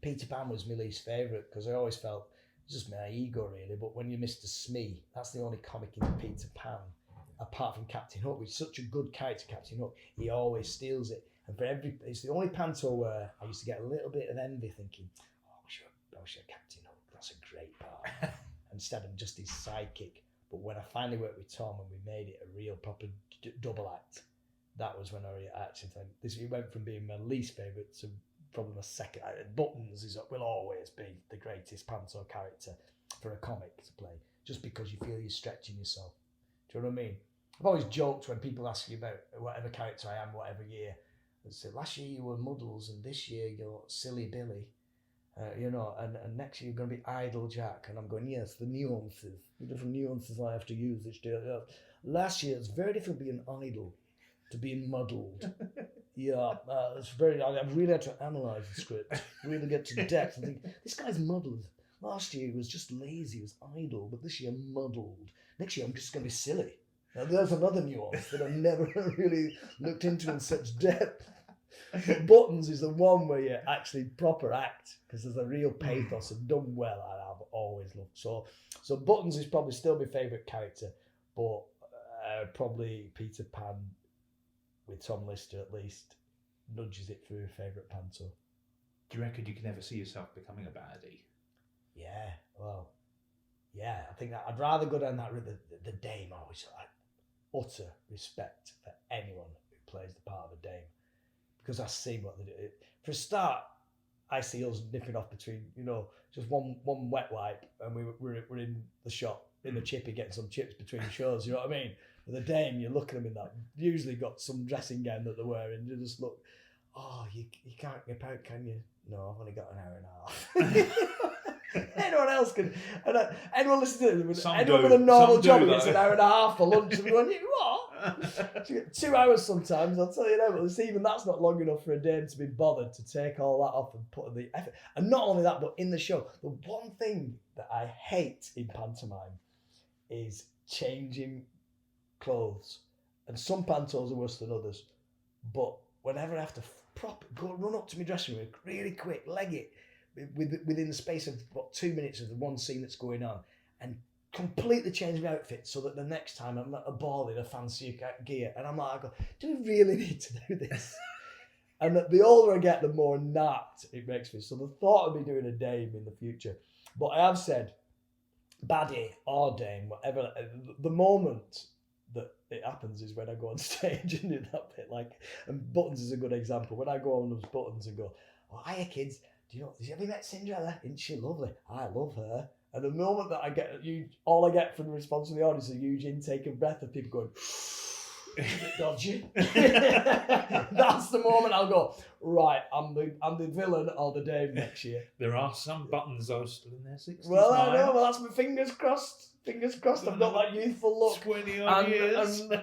Peter Pan was my least favourite, because I always felt it's just my ego really. But when you're Mr. Smee, that's the only comic in Peter Pan, apart from Captain Hook, which is such a good character, Captain Hook. He always steals it, and it's the only Panto where I used to get a little bit of envy, thinking, "Oh, I wish you're Captain Hook. That's a great part." Instead of just his sidekick. But when I finally worked with Tom and we made it a real proper double act, that was when I actually think it went from being my least favourite to probably my second. Buttons will always be the greatest Panto character for a comic to play, just because you feel you're stretching yourself. Do you know what I mean? I've always joked when people ask you about whatever character I am, whatever year. They say, last year you were Muddles, and this year you're Silly Billy. And next year you're going to be Idle Jack. And I'm going, yes, the nuances, the different nuances I have to use each day. Last year it's very different being idle to being muddled. Yeah, it's very. I've really had to analyse the script, really get to depth, and think this guy's muddled. Last year he was just lazy, he was idle, but this year muddled. Next year I'm just going to be silly. Now there's another nuance that I've never really looked into in such depth. But Buttons is the one where you actually proper act, because there's a real pathos and done well. I've always loved. So Buttons is probably still my favourite character, but probably Peter Pan, with Tom Lister at least, nudges it through a favourite Panto. Do you reckon you can ever see yourself becoming a baddie? Yeah, well, yeah, I think that I'd rather go down that route. The Dame, always like utter respect for anyone who plays the part of a Dame, because I see what they do. For a start, I see us nipping off between, just one wet wipe, and we're in the shop, in the chippy, getting some chips between shows, you know what I mean? With the Dame, you look at them in that, usually got some dressing gown that they're wearing, you just look, you can't nip out, can you? No, I've only got an hour and a half. Anyone else can, anyone listening to them, anyone with a normal job gets an hour and a half for lunch, and going, what? 2 hours sometimes, I'll tell you now, but even that's not long enough for a dame to be bothered to take all that off and put in the effort. And not only that, but in the show, the one thing that I hate in pantomime is changing clothes. And some pantos are worse than others. But whenever I have to run up to my dressing room really quick, leg it within the space of 2 minutes of the one scene that's going on, and completely change my outfit so that the next time I'm not a ball in a fancy gear, and I'm like, do we really need to do this? And the older I get, the more napped it makes me. So the thought of me doing a dame in the future, but I have said, baddie or dame, whatever, the moment that it happens is when I go on stage and do that bit. And Buttons is a good example. When I go on those Buttons and go, oh, hiya kids, have you met Cinderella? Isn't she lovely? I love her. And the moment that I get all I get from the response from the audience is a huge intake of breath of people going, a bit dodgy. That's the moment I'll go, right, I'm the villain or the dame next year. There are some Buttons though still in their 60s. Well, I know, well, that's my fingers crossed. Fingers crossed, I've got that youthful look. 20 odd years. And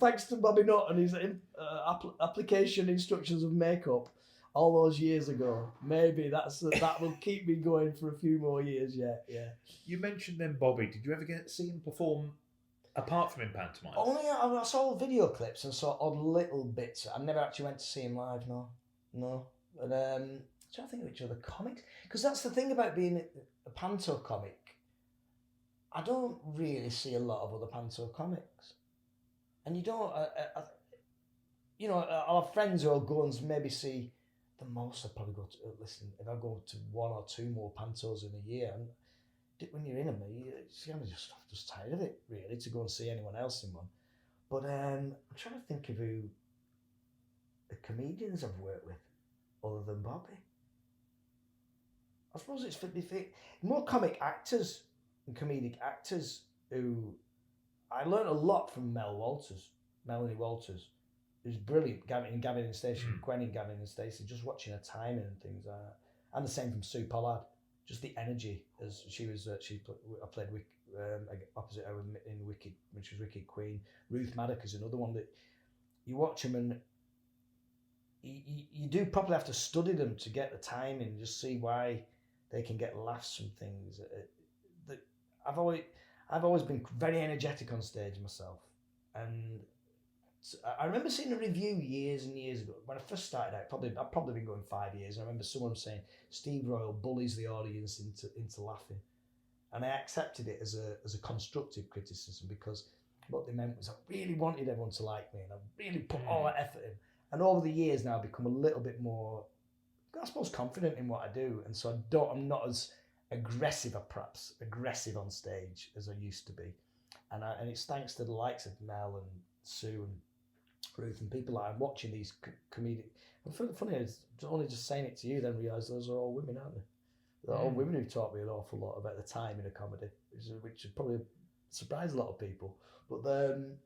thanks to Bobby Nutt and his application instructions of makeup all those years ago, maybe that will keep me going for a few more years yet. Yeah. You mentioned then Bobby. Did you ever get to see him perform apart from in pantomime? Only I saw video clips and saw odd little bits. I never actually went to see him live. No. But I'm trying to think of which other comics, because that's the thing about being a panto comic. I don't really see a lot of other panto comics, and you don't. I'll have friends who'll go and maybe see. The most I'd probably go to listen if I go to 1 or 2 more pantos in a year. And when you're in them, you're kind of just tired of it really to go and see anyone else in one. But I'm trying to think of who the comedians I've worked with other than Bobby. I suppose it's more comic actors and comedic actors who I learned a lot from Melanie Walters. It was brilliant. Gavin and Stacey, Gwen and Gavin and Stacey, just watching her timing and things like that. And the same from Sue Pollard, just the energy as she was. I played opposite her in Wicked, which was Wicked Queen. Ruth Maddock is another one that you watch them and you do probably have to study them to get the timing and just see why they can get laughs from things. That I've always been very energetic on stage myself, and I remember seeing a review years and years ago when I first started out. I've probably been going 5 years. I remember someone saying Steve Royle bullies the audience into laughing, and I accepted it as a constructive criticism, because what they meant was I really wanted everyone to like me, and I really put all that effort in. And over the years now, I've become a little bit more, I suppose, confident in what I do, and so I'm not as aggressive on stage as I used to be, and it's thanks to the likes of Mel and Sue and Ruth and people like I'm watching these comedic. And funny is, only just saying it to you, then realise those are all women, aren't they? They're all women who taught me an awful lot about the time in a comedy, which would probably surprise a lot of people. But then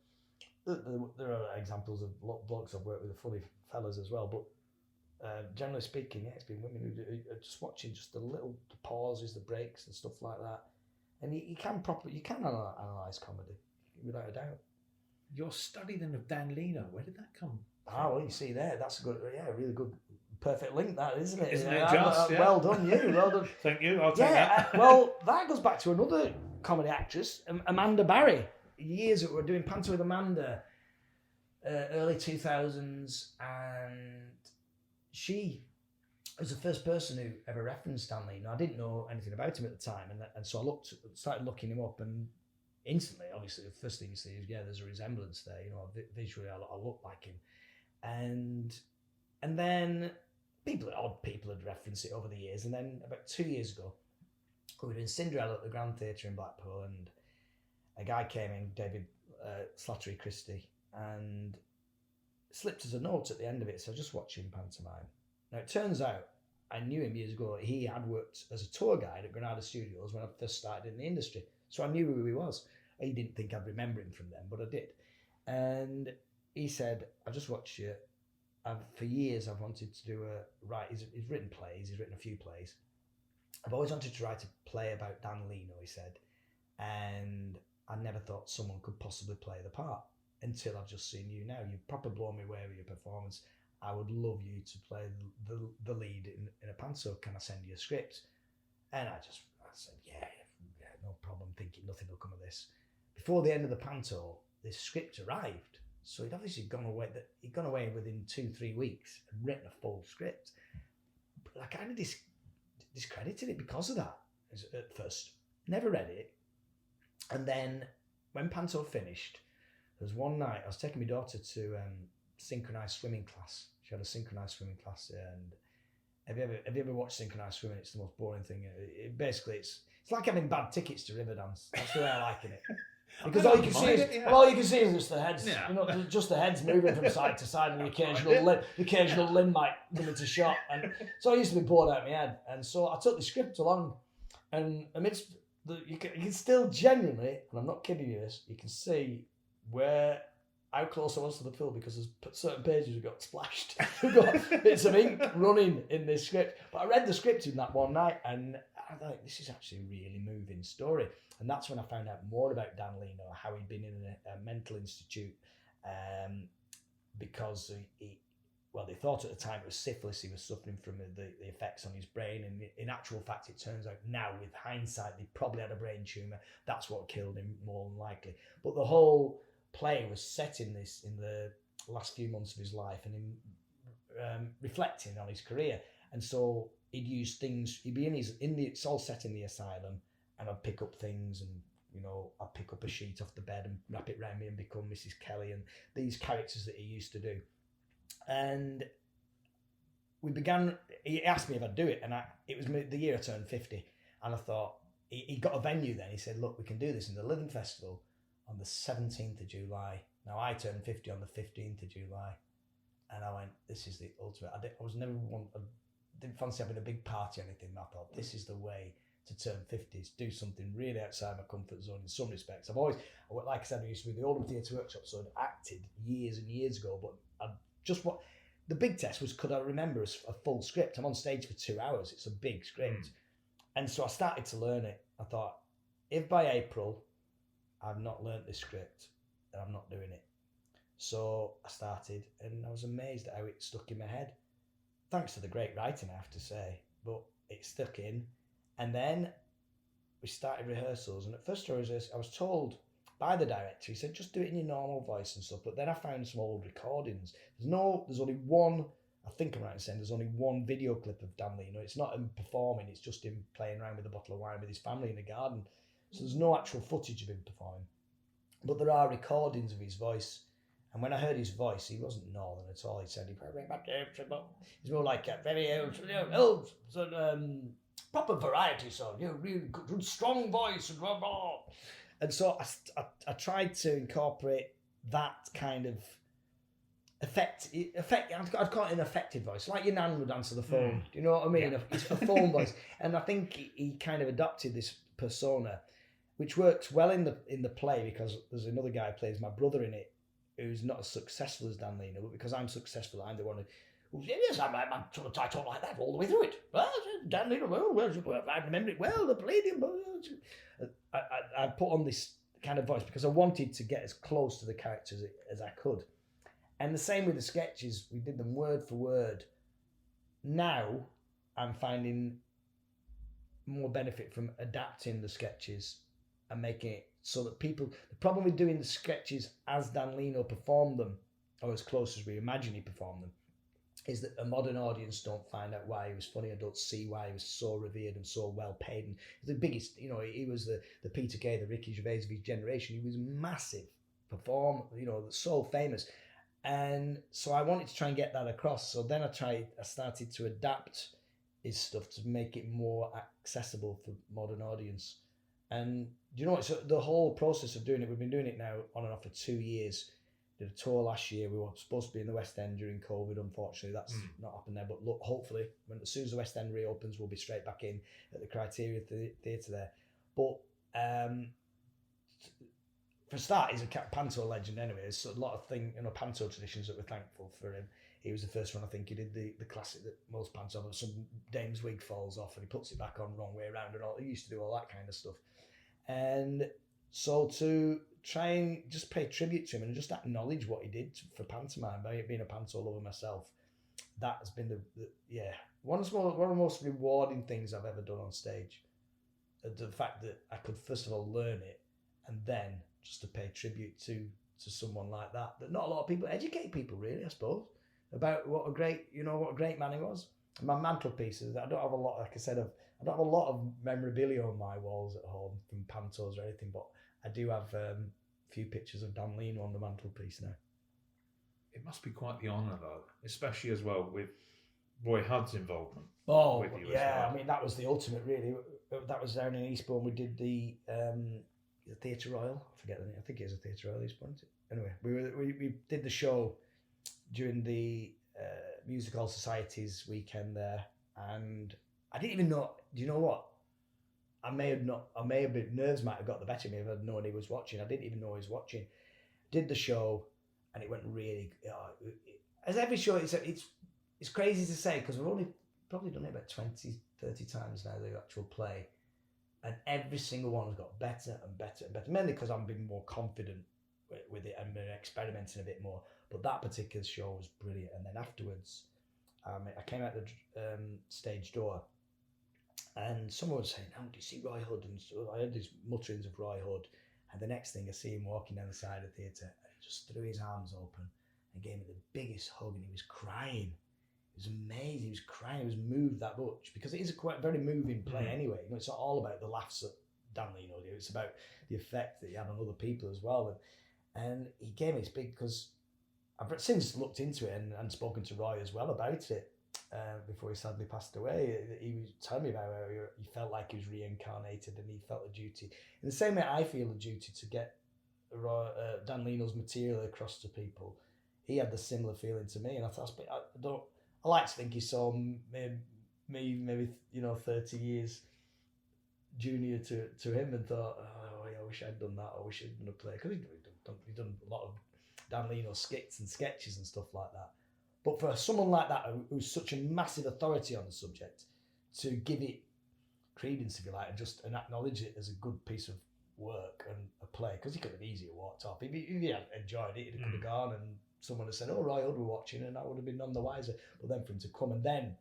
there are examples of blokes I've worked with, funny fellas as well. But generally speaking, yeah, it's been women who are just watching just the pauses, the breaks, and stuff like that. And you can analyse comedy without a doubt. Your study then of Dan Leno, where did that come from? Well, you see there, that's a really good, perfect link, that, isn't it? Isn't it just? Yeah. Well done, you. Well done. Thank you, I'll take that. Well, that goes back to another comedy actress, Amanda Barry. Years ago, we were doing Panto with Amanda, early 2000s, and she was the first person who ever referenced Dan Leno. I didn't know anything about him at the time, and so I started looking him up, and instantly, obviously, the first thing you see is, there's a resemblance there. Visually, I look like him, and then odd people had referenced it over the years, and then about 2 years ago, we were doing Cinderella at the Grand Theatre in Blackpool, and a guy came in, David Slattery Christie, and slipped us a note at the end of it. So just watching pantomime. Now it turns out I knew him years ago. He had worked as a tour guide at Granada Studios when I first started in the industry, so I knew who he was. He didn't think I'd remember him from then, but I did. And he said, "I just watched you. For years I've wanted to do he's written plays. He's written a few plays. I've always wanted to write a play about Dan Leno," he said, "and I never thought someone could possibly play the part." until I've just seen you now. You've proper blown me away with your performance. I would love you to play the lead in a panto. Can I send you a script? And I said, yeah, no problem, thinking nothing will come of this. Before the end of the panto, this script arrived. So he'd obviously gone away within 2-3 weeks and written a full script. But I kind of discredited it because of that at first. Never read it. And then when panto finished, there was one night, I was taking my daughter to synchronized swimming class. She had a synchronized swimming class, and have you ever watched synchronized swimming? It's the most boring thing. Basically, it's like having bad tickets to river dance. That's the way I liking it. Because all you can see is just the heads. Yeah. You know, just the heads moving from side to side, and the occasional limb might come into shot. And so I used to be bored out of my head, and so I took the script along, and amidst you can still genuinely, and I'm not kidding you, you can see how close I was to the pool, because there's certain pages that got splashed. We've got bits of ink running in this script. But I read the script in that one night, and I thought, this is actually a really moving story. And that's when I found out more about Dan Leno, how he'd been in a mental institute, because they thought at the time it was syphilis he was suffering from, the effects on his brain. And in actual fact, it turns out now, with hindsight, he probably had a brain tumour. That's what killed him, more than likely. But the whole play was set in the last few months of his life, and him reflecting on his career. And so he'd use things. He'd be it's all set in the asylum, and I'd pick up things, and I'd pick up a sheet off the bed and wrap it around me and become Mrs. Kelly, and these characters that he used to do. And he asked me if I'd do it, and it was the year I turned 50, and I thought, he got a venue then. He said, look, we can do this in the Living Festival on the 17th of July. Now, I turned 50 on the 15th of July, and I went, this is the ultimate. I didn't fancy having a big party or anything. I thought, this is the way to turn 50, is do something really outside my comfort zone in some respects. Like I said, I used to be the Oldham Theatre Workshop, so I'd acted years and years ago, but the big test was, could I remember a full script? I'm on stage for 2 hours. It's a big script. And so I started to learn it. I thought, if by April I've not learnt this script, and I'm not doing it. So I started, and I was amazed at how it stuck in my head. Thanks to the great writing, I have to say, but it stuck in. And then we started rehearsals, and at first I was told by the director, he said, just do it in your normal voice and stuff. But then I found some old recordings. There's only one, I think I'm right in saying, there's only one video clip of Dan Leno. It's not him performing, it's just him playing around with a bottle of wine with his family in the garden. So there's no actual footage of him performing. But there are recordings of his voice. And when I heard his voice, he wasn't northern at all. He said, he's more like a very old proper variety song, really good, strong voice, and blah, blah. And so I tried to incorporate that kind of effect. I'd call it an affected voice, like your nan would answer the phone. Do you know what I mean? Yeah. It's a phone voice. And I think he kind of adopted this persona, which works well in the play, because there's another guy who plays my brother in it, who's not as successful as Dan Leno, but because I'm successful, I'm the one who, yes, I talk like that all the way through it. Well, Dan Leno, I remember it well, I played him. I put on this kind of voice because I wanted to get as close to the characters as I could. And the same with the sketches, we did them word for word. Now, I'm finding more benefit from adapting the sketches and making it so that the problem with doing the sketches as Dan Leno performed them, or as close as we imagine he performed them, is that a modern audience don't find out why he was funny, and don't see why he was so revered and so well paid. And the biggest, he was the Peter Kay, the Ricky Gervais of his generation. He was massive, so famous. And so I wanted to try and get that across. So then I started to adapt his stuff to make it more accessible for modern audience. And so the whole process of doing it, we've been doing it now on and off for 2 years. Did a tour last year. We were supposed to be in the West End during COVID. Unfortunately, that's not happened there. But look, hopefully, as soon as the West End reopens, we'll be straight back in at the Criteria Theatre there. But for a start, he's a Panto legend anyway. There's a lot of Panto traditions that we're thankful for him. He was the first one, I think. He did the classic that most Panto, some dame's wig falls off and he puts it back on wrong way around and all. He used to do all that kind of stuff. And so to try and just pay tribute to him and just acknowledge what he did for pantomime. By being a panto lover myself, that has been one of the most rewarding things I've ever done on stage. The fact that I could first of all learn it, and then just to pay tribute to someone like that. That not a lot of people educate people really, I suppose, about what a great man he was. And my mantelpieces, I don't have a lot, like I said, I don't have a lot of memorabilia on my walls at home from pantos or anything, but I do have a few pictures of Dan Leno on the mantelpiece now. It must be quite the honour, though, especially as well with Roy Hudd's involvement. Oh, with you yeah, as well. I mean, that was the ultimate, really. That was down in Eastbourne. We did the Theatre Royle. I forget the name. I think it is a Theatre Royle, Eastbourne. Anyway, we did the show during the Music Hall Society's weekend there, and I didn't even know. Do you know what? I may have been nerves might have got the better of me if I'd known he was watching. I didn't even know he was watching. Did the show, and it went really. As every show, it's crazy to say because we've only probably done it about 20, 30 times now, the actual play, and every single one has got better and better and better. Mainly because I'm being more confident with it and been experimenting a bit more. But that particular show was brilliant. And then afterwards, I came out the stage door, and someone was saying, "Oh, do you see Roy Hood?" And so I heard these mutterings of Roy Hood, and the next thing I see him walking down the side of the theatre, and he just threw his arms open and gave me the biggest hug, and he was crying. It was amazing. He was crying. He was moved that much because it is a quite very moving play anyway. You know, it's not all about the laughs that Dan Leno did. It's about the effect that he had on other people as well. And he gave me this big because I've since looked into it and spoken to Roy as well about it before he sadly passed away. He was telling me about how he felt like he was reincarnated and he felt a duty. In the same way I feel a duty to get Dan Leno's material across to people. He had the similar feeling to me, and I like to think he saw me maybe 30 years junior to him and thought, oh, I wish I'd done that. I wish I'd done a play because he'd done a lot of Dan Leno skits and sketches and stuff like that. But for someone like that who's such a massive authority on the subject, to give it credence, if you like, and acknowledge it as a good piece of work and a play, because he could have easily walked off. If he had enjoyed it, he could have gone and someone had said, "Oh, Roy Hood were watching," and I would have been none the wiser. But then for him to come, and then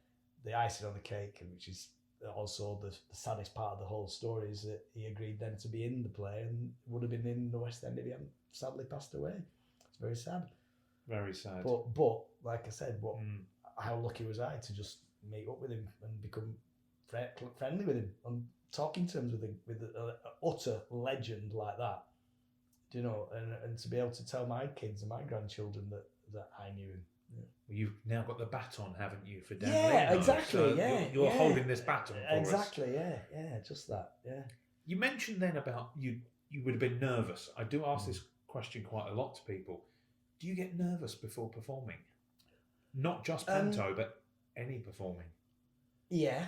the icing on the cake, which is also the saddest part of the whole story, is that he agreed then to be in the play and would have been in the West End if he hadn't sadly passed away. It's very sad. Very sad. But like I said, how lucky was I to just meet up with him and become friendly with him, on talking terms with an utter legend like that. Do you know, and to be able to tell my kids and my grandchildren that I knew him. Yeah. Well, you've now got the baton, haven't you, for Dan Yeah, Leno? exactly. So you're holding this baton for us. Exactly. Yeah. Just that. Yeah. You mentioned then about you would have been nervous. I do ask this question quite a lot to people. Do you get nervous before performing? Not just Panto, but any performing. Yeah.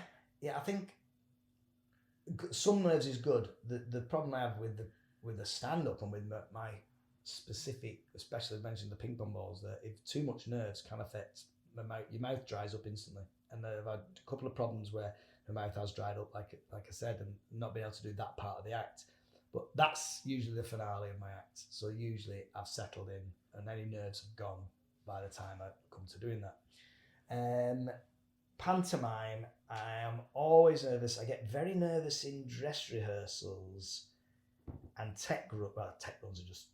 I think some nerves is good. The problem I have with the stand-up and with my specific, especially I mentioned the ping pong balls, that if too much nerves can affect your mouth dries up instantly. And I've had a couple of problems where my mouth has dried up, like I said, and not being able to do that part of the act. But that's usually the finale of my act. So usually I've settled in and any nerves have gone by the time I come to doing that. Pantomime, I am always nervous. I get very nervous in dress rehearsals and tech runs are just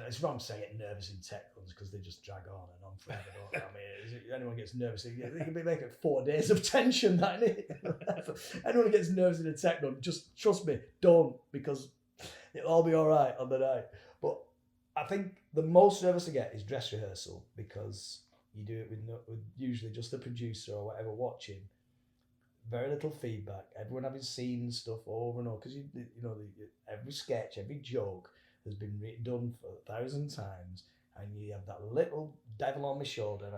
it's wrong to say I get nervous in tech runs because they just drag on forever, don't they? I mean, anyone gets nervous, they can make it 4 days of tension. That anyone who gets nervous in a tech run, just trust me, don't, because it'll all be all right on the night. But I think the most nervous I get is dress rehearsal, because you do it with usually just the producer or whatever watching. Very little feedback. Everyone having seen stuff over and over, because every sketch, every joke has been done for 1,000 times, and you have that little devil on my shoulder.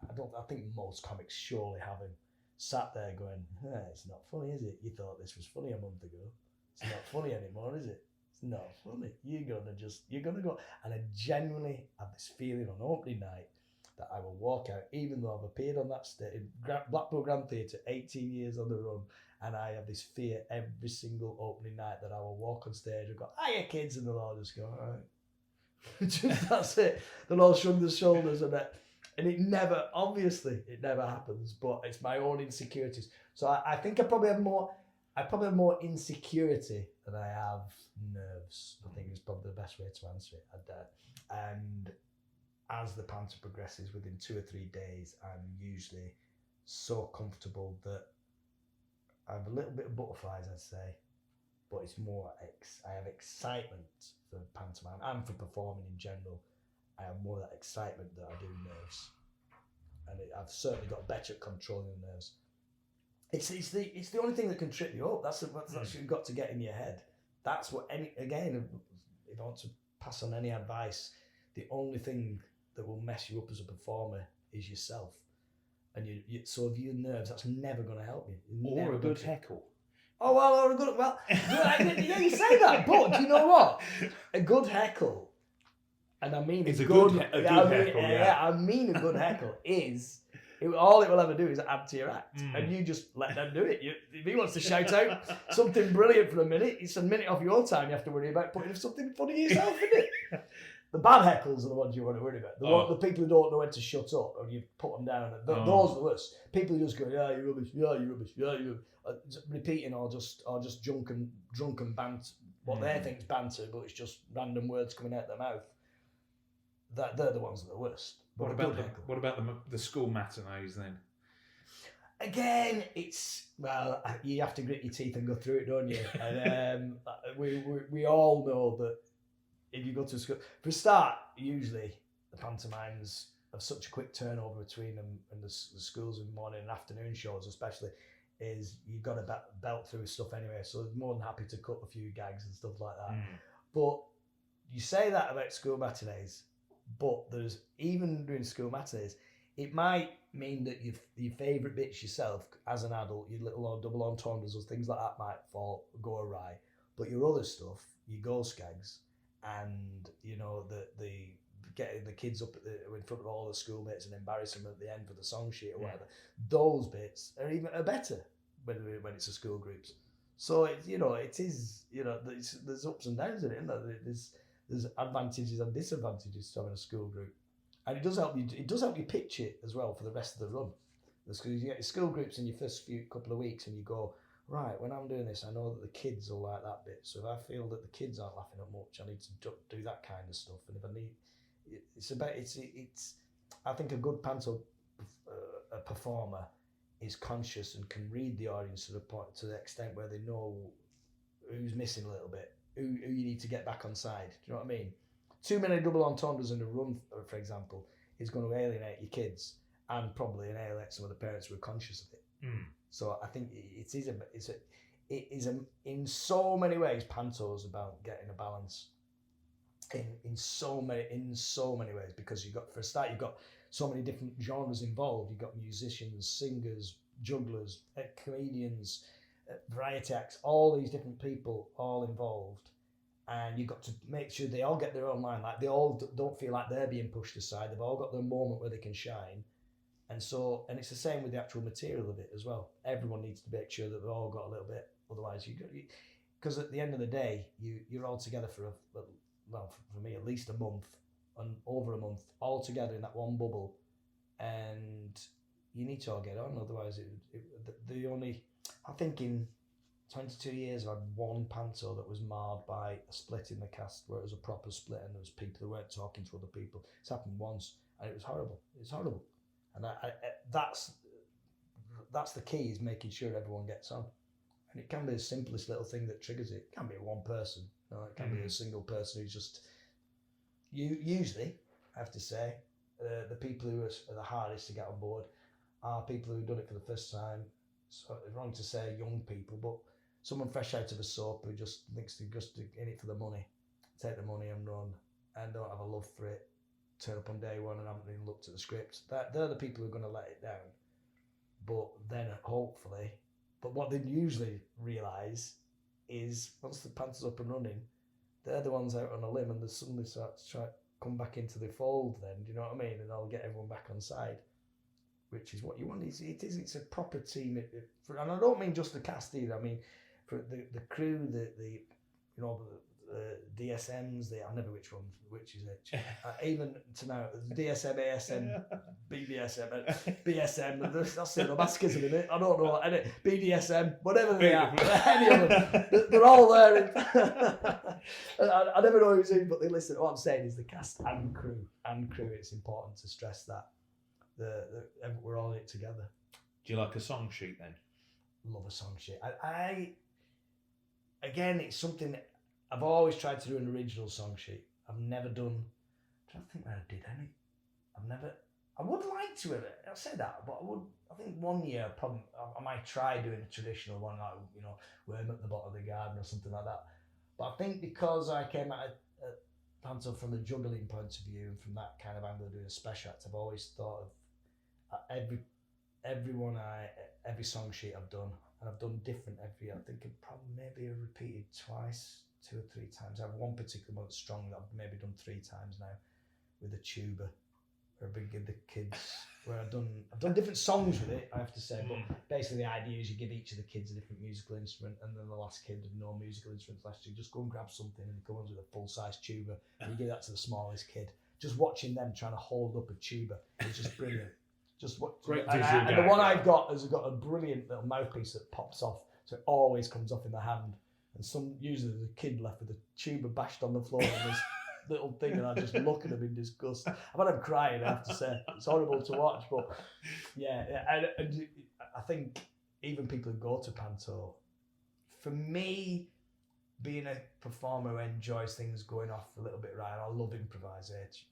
I think most comics surely have him sat there going, "It's not funny, is it? You thought this was funny a month ago. It's not funny anymore, is it? It's not funny. You're gonna go." And I genuinely have this feeling on opening night that I will walk out, even though I've appeared on that stage in Blackpool Grand Theatre, 18 years on the run, and I have this fear every single opening night that I will walk on stage and go, hiya kids, and they'll all just go, all right. Just that's it. They'll all shrug their shoulders and it never, obviously, it never happens, but it's my own insecurities. So I think I probably have more insecurity than I have nerves. I think is probably the best way to answer it. And as the panto progresses, within 2 or 3 days, I'm usually so comfortable that I have a little bit of butterflies, I'd say, but it's more, I have excitement for pantomime and for performing in general. I have more of that excitement than I do nerves. And I've certainly got better at controlling the nerves. It's the only thing that can trip you up. That's what you've got to get in your head. That's what again, if I want to pass on any advice, the only thing that will mess you up as a performer is yourself. And so if you're nerves, that's never going to help you. Or a good heckle. Oh well, or a good yeah, you say that, but do you know what? A good heckle, and I mean it's a good heckle. Yeah, I mean a good heckle is. All it will ever do is add to your act, and you just let them do it. If he wants to shout out something brilliant for a minute, it's a minute off your time. You have to worry about putting something funny yourself in it. The bad heckles are the ones you want to worry about. The people who don't know when to shut up, and you put them down. Those are the worst. People who just go, yeah, you're rubbish, yeah, you're rubbish, yeah, you're repeating or just drunken banter. What they think is banter, but it's just random words coming out their mouth. They're the ones that are the worst. What about the school matinees then? Again, it's you have to grit your teeth and go through it, don't you? And we all know that if you go to school, for a start, usually the pantomimes have such a quick turnover between them and the schools in morning and afternoon shows, especially, is you've got to belt through stuff anyway. So they're more than happy to cut a few gags and stuff like that. But you say that about school matinees. But there's, even during school matinees, it might mean that your favourite bits yourself as an adult, your little or double entendres or things like that might go awry. But your other stuff, your ghost gags, and you know the getting the kids up in front of all the schoolmates and embarrassing them at the end for the song sheet or whatever, those bits are better when it's a school groups. So it is there's ups and downs in it, isn't there? There's advantages and disadvantages to having a school group, and it does help you pitch it as well for the rest of the run. You get your school groups in your first couple of weeks, and you go, right, when I'm doing this, I know that the kids will like that bit. So if I feel that the kids aren't laughing at much, I need to do that kind of stuff. And if I need, it's I think a good panto performer is conscious and can read the audience to the extent where they know who's missing a little bit. Who you need to get back on side. Do you know what I mean? Too many double entendres in a run, for example, is going to alienate your kids and probably alienate some of the parents who are conscious of it. So I think it is in so many ways, Panto's about getting a balance in so many ways, because you've got so many different genres involved. You've got musicians, singers, jugglers, comedians, variety acts, all these different people all involved, and you've got to make sure they all get their own line, like they all don't feel like they're being pushed aside. They've all got their moment where they can shine, and it's the same with the actual material of it as well. Everyone needs to make sure that they've all got a little bit, otherwise because at the end of the day you're all together for for me at least a month and over a month all together in that one bubble, and you need to all get on, otherwise I think in 22 years I've had one panto that was marred by a split in the cast, where it was a proper split and there was people who weren't talking to other people. It's happened once and it was horrible. It's horrible. And that's the key, is making sure everyone gets on. And it can be the simplest little thing that triggers it. It can be one person. It can be a single person who's just... Usually, I have to say, the people who are the hardest to get on board are people who've done it for the first time. So it's wrong to say young people, but someone fresh out of a soap who just thinks they're just in it for the money, take the money and run, and don't have a love for it, turn up on day one and haven't even looked at the script. They're the people who are going to let it down. But then hopefully, what they usually realise is once the panto's up and running, they're the ones out on a limb and they suddenly start to come back into the fold then, do you know what I mean? And I'll get everyone back on side, which is what you want. It's a proper team. And I don't mean just the cast either. I mean, for the crew, the DSMs, I never which is it. Even to now, DSM, ASM, BDSM, BSM, that's it, the mascot's in it. I don't know, BDSM, whatever they are, any of them, they're all there. I never know who's who, but they listen. What I'm saying is the cast and crew. It's important to stress that we're all in it together. Do you like a song sheet then? Love a song sheet. Again, it's something. I've always tried to do an original song sheet. I've never done. I don't think I did any. I would like to have it. I say that, but I think one year I might try doing a traditional one, like Worm at the Bottom of the Garden or something like that. But I think because I came at Panto from a juggling point of view and from that kind of angle of doing a special act, I've always thought of every song sheet I've done, and I've done different every year. I think I've probably maybe repeated twice. 2 or 3 times. I have one particular one that's strong that I've maybe done 3 times now with a tuba, where I've been giving the kids, where I've done different songs with it, I have to say, but basically the idea is you give each of the kids a different musical instrument, and then the last kid with no musical instruments last year, just go and grab something and he comes with a full-size tuba, and you give that to the smallest kid. Just watching them trying to hold up a tuba is just brilliant. Just what great and the one I've got has got a brilliant little mouthpiece that pops off, so it always comes off in the hand. And usually there's a kid left with a tuba bashed on the floor on this little thing, and I just look at him in disgust. I've had him crying, I have to say. It's horrible to watch, but yeah. And I think even people who go to Panto, for me, being a performer who enjoys things going off a little bit right, I love improvisation.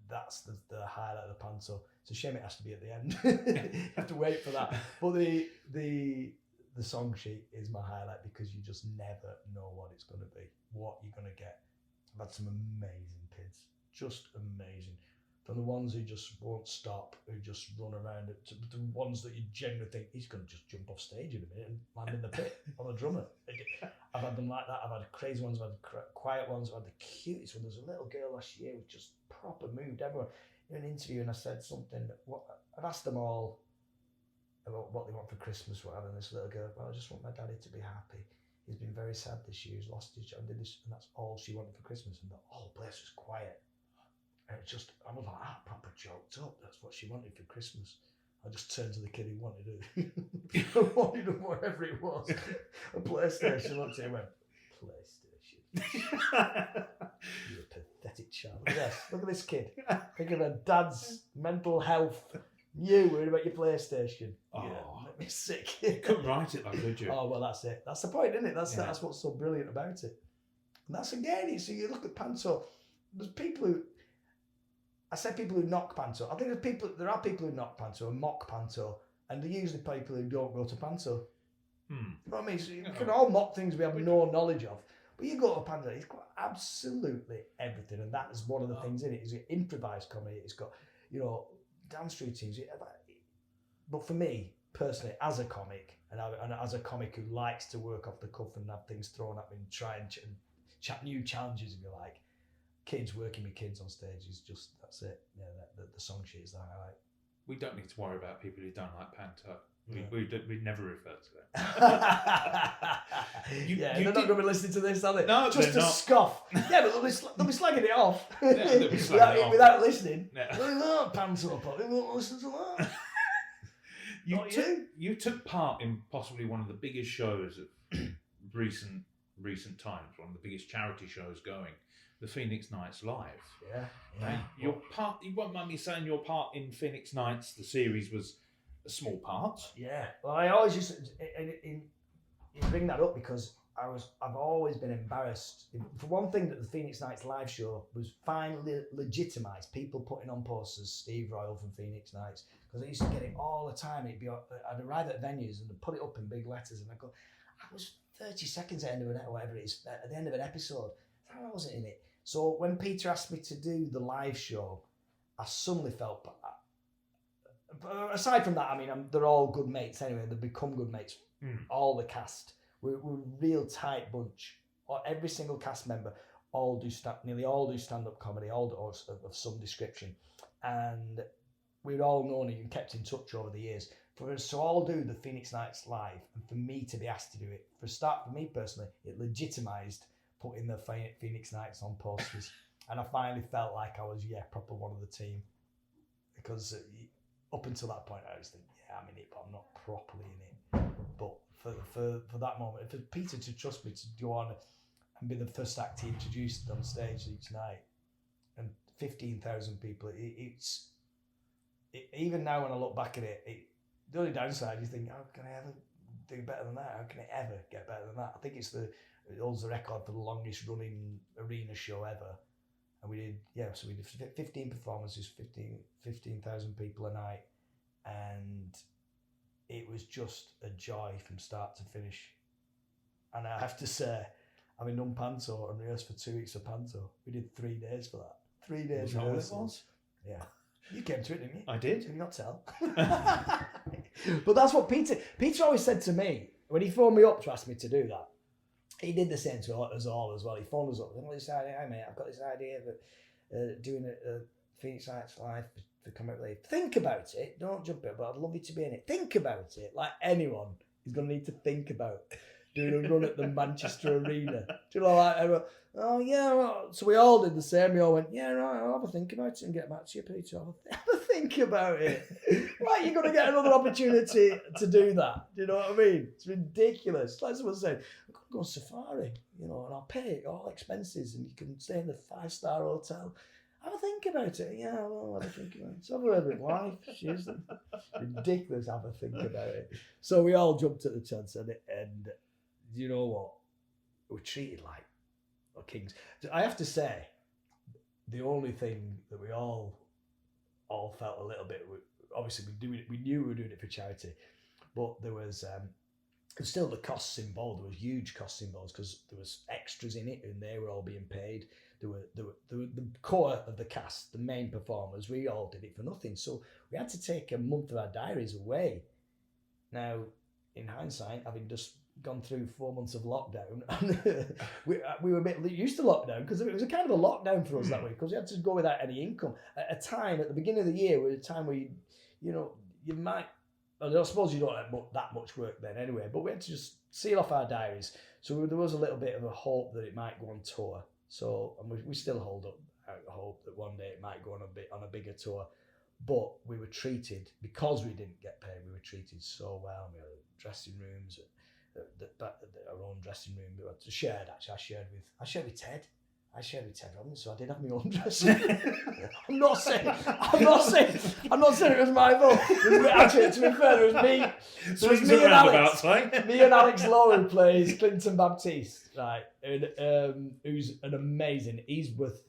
That's the highlight of the Panto. It's a shame it has to be at the end. You have to wait for that. But the song sheet is my highlight because you just never know what it's going to be, what you're going to get. I've had some amazing kids, just amazing. From the ones who just won't stop, who just run around, to the ones that you genuinely think he's going to just jump off stage in a minute and land in the pit on a drummer. I've had them like that. I've had crazy ones, I've had quiet ones, I've had the cutest one. There's a little girl last year who just proper moved everyone. In an interview, and I said something, I've asked them all about what they want for Christmas, whatever, and this little girl, well, I just want my daddy to be happy. He's been very sad this year, he's lost his job, and that's all she wanted for Christmas, and the whole place was quiet. And it just, I was like, proper choked up, that's what she wanted for Christmas. I just turned to the kid who wanted whatever it was, a PlayStation, looked at him and went, PlayStation. You're a pathetic child. Yes, look at this kid. Think of her dad's mental health. You worried about your PlayStation. Oh, yeah, make me sick. You couldn't write it though, could you? Oh, well, that's it. That's the point, isn't it? That's what's so brilliant about it. And that's again, so you look at Panto, there's people who, I say people who knock Panto. I think there are people who knock Panto and mock Panto, and they're usually people who don't go to Panto. You know what I mean? So we can all mock things we have no knowledge of. But you go to Panto, it's got absolutely everything, and that is one of the things in it. Is it improvised comedy? It's got, dance routines. But for me personally, as a comic, and as a comic who likes to work off the cuff and have things thrown at me and try and new challenges, if you like, working with kids on stage is just, that's it. Yeah, the song sheet is the highlight. We don't need to worry about people who don't like Panto. We never refer to them. They're not going to be listening to this, are they? No, just to scoff. Yeah, but they'll be slagging it off. Without listening. Yeah. They love Panto Pop. They won't listen to that. You took part in possibly one of the biggest shows of recent times, one of the biggest charity shows going, the Phoenix Nights Live. Yeah. Your part, you won't mind me saying your part in Phoenix Nights, the series, was a small part. Yeah. Well, I always used to bring that up because I've always been embarrassed. For one thing, that the Phoenix Nights live show was finally legitimised. People putting on posters, Steve Royle from Phoenix Nights, because I used to get it all the time. I'd arrive at venues and they'd put it up in big letters, and I'd go, I was 30 seconds at the end of whatever it is, at the end of an episode. I wasn't in it. So when Peter asked me to do the live show, I suddenly felt. Aside from that, I mean, they're all good mates anyway. They've become good mates. All the cast, we're a real tight bunch. Every single cast member, nearly all do stand-up comedy, all of some description, and we're all known and kept in touch over the years. For us to all do the Phoenix Nights live, and for me to be asked to do it, for me personally, it legitimised putting the Phoenix Nights on posters, and I finally felt like I was proper one of the team, because up until that point I was thinking, I'm in it, but I'm not properly in it. But for that moment, for Peter to trust me to go on and be the first act he introduced on stage each night, and 15,000 people, even now when I look back at it, the only downside, you think, how can I ever do better than that? How can it ever get better than that? I think it holds the record for the longest running arena show ever. And we did 15 performances, 15,000 people a night, and it was just a joy from start to finish. And I have to say, having done Panto and rehearsed for 2 weeks of Panto, we did 3 days for that. 3 days rehearsals. Yeah. You came to it, didn't you? I did. Did you not tell? But that's what Peter always said to me when he phoned me up to ask me to do that. He did the same to us all as well. He phoned us up. Hi mate, I've got this idea of doing a Phoenix Nights live for Comic Relief. Think about it. Don't jump in, but I'd love you to be in it. Think about it. Like anyone is going to need to think about doing a run at the Manchester Arena. Do you know, like everyone, oh yeah, well. So we all did the same. We all went, yeah, right, I'll have a think about it and get back to you, Peter. Have a think about it. Like, you're going to get another opportunity to do that. Do you know what I mean? It's ridiculous. Like someone said, I'm going to go on safari, and I'll pay all expenses and you can stay in the 5-star hotel. Have a think about it. Yeah, well, have a think about it. So I've heard with wife. She's ridiculous. Have a think about it. So we all jumped at the chance, and you know what? We're treated like kings. I have to say, the only thing that we all felt a little bit, obviously we knew we were doing it for charity, but there was still the costs involved. There was huge costs involved because there was extras in it and they were all being paid. There were the core of the cast, the main performers. We all did it for nothing, so we had to take a month of our diaries away. Now, in hindsight, having just gone through 4 months of lockdown, we were a bit used to lockdown, because it was a kind of a lockdown for us that way, because we had to go without any income at a time at the beginning of the year, where a time where you might, I suppose you don't have that much work then anyway, but we had to just seal off our diaries. So there was a little bit of a hope that it might go on tour. So, and we still hold up out hope that one day it might go on a bigger tour. But we were treated, because we didn't get paid, we were treated so well. We had dressing rooms, our own dressing room. We had shared, actually. I shared with Ted. Robbins, so I did have my own dressing room. I'm not saying it was my fault. Actually, to be fair, it was me. There was me and Alex. Me and Alex Lowe, who plays Clinton Baptiste, right? And who's an amazing. He's worth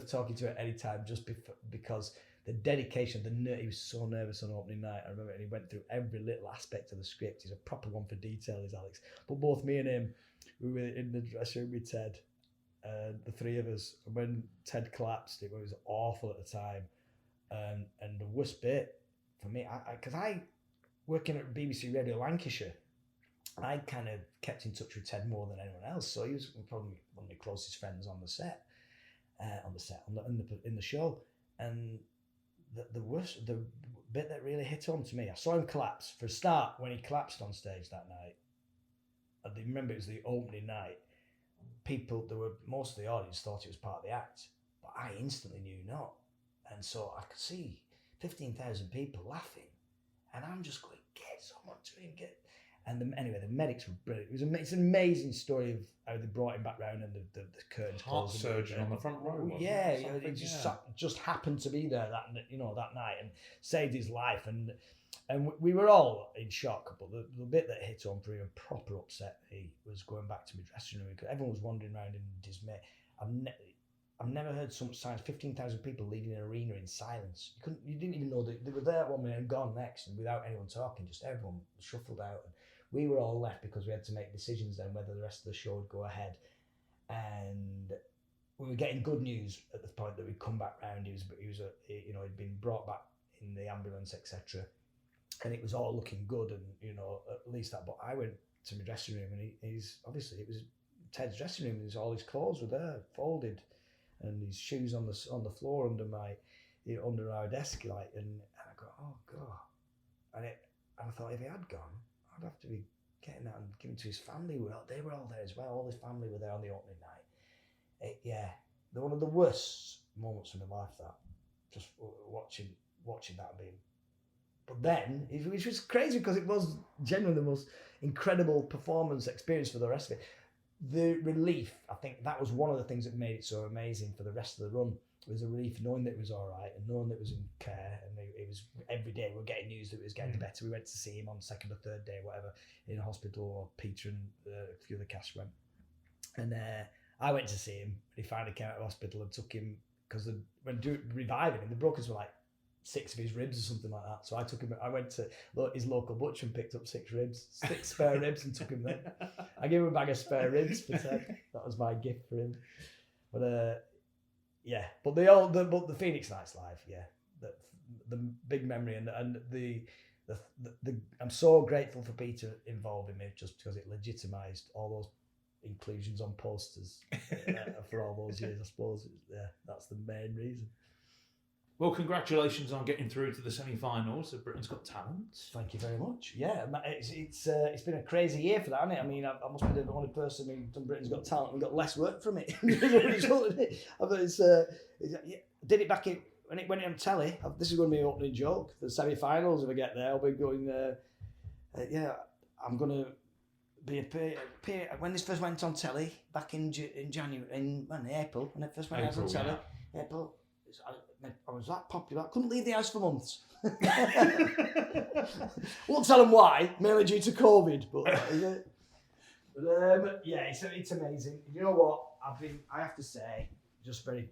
talking to at any time, just because the dedication, he was so nervous on opening night. I remember, and he went through every little aspect of the script. He's a proper one for detail, is Alex. But both me and him, we were in the dressing room with Ted. The three of us, and when Ted collapsed, it was awful at the time. And the worst bit for me, because I working at BBC Radio Lancashire, I kind of kept in touch with Ted more than anyone else. So he was probably one of my closest friends on the set, in the show. And the bit that really hit home to me, I saw him collapse. For a start, when he collapsed on stage that night, I remember it was the opening night. Most of the audience thought it was part of the act, but I instantly knew not. And so I could see 15,000 people laughing, and I'm just going, get someone to him, get. And anyway, the medics were brilliant. It's an amazing story of how they brought him back round, and the curtains Heart surgeon on the front row. Yeah, it just happened to be there that night and saved his life. And we were all in shock, but the bit that hit home for him and proper upset me was going back to my dressing room, because everyone was wandering around in dismay. I've never heard so much silence. 15,000 people leaving an arena in silence. You didn't even know that they were there at one minute and gone next, and without anyone talking, just everyone shuffled out. And we were all left because we had to make decisions then whether the rest of the show would go ahead. And we were getting good news at the point that we'd come back round. He'd been brought back in the ambulance, etc. And it was all looking good, and at least that. But I went to my dressing room, and he's obviously, it was Ted's dressing room, and all his clothes were there, folded, and his shoes on the floor under our desk, like, and I go, oh god, and I thought if he had gone, I'd have to be getting that and giving to his family. They were all there as well. All his family were there on the opening night. They're one of the worst moments of my life. That just watching that being. But then, which was crazy because it was genuinely the most incredible performance experience for the rest of it. The relief, I think that was one of the things that made it so amazing for the rest of the run. It was a relief knowing that it was all right and knowing that it was in care, and it was every day we were getting news that it was getting better. We went to see him on second or third day, whatever, in hospital, or Peter and a few of the cast went. And I went to see him, and he finally came out of hospital and took him, because when reviving him, the brokers were like 6 of his ribs or something like that. So I took him. I went to his local butcher and picked up 6 spare ribs, and took him there. I gave him a bag of spare ribs for Ted. That was my gift for him. But yeah. But the Phoenix Nights live, yeah, the big memory, and the I'm so grateful for Peter involving me, just because it legitimised all those inclusions on posters for all those years. I suppose that's the main reason. Well, congratulations on getting through to the semi-finals of Britain's Got Talent. Thank you very much. Yeah, it's been a crazy year for that, hasn't it? I mean, I must be the only person who's done Britain's Got Talent and got less work from it. Did it back in when it went on telly. This is going to be an opening joke. The semi-finals, if I get there, I'll be going. I'm going to be a when this first went on telly back in January, in April, when it first went on telly. Yeah. April. I was that popular. I couldn't leave the house for months. Won't tell them why, mainly due to COVID. But it's amazing. You know what? I have to say, just very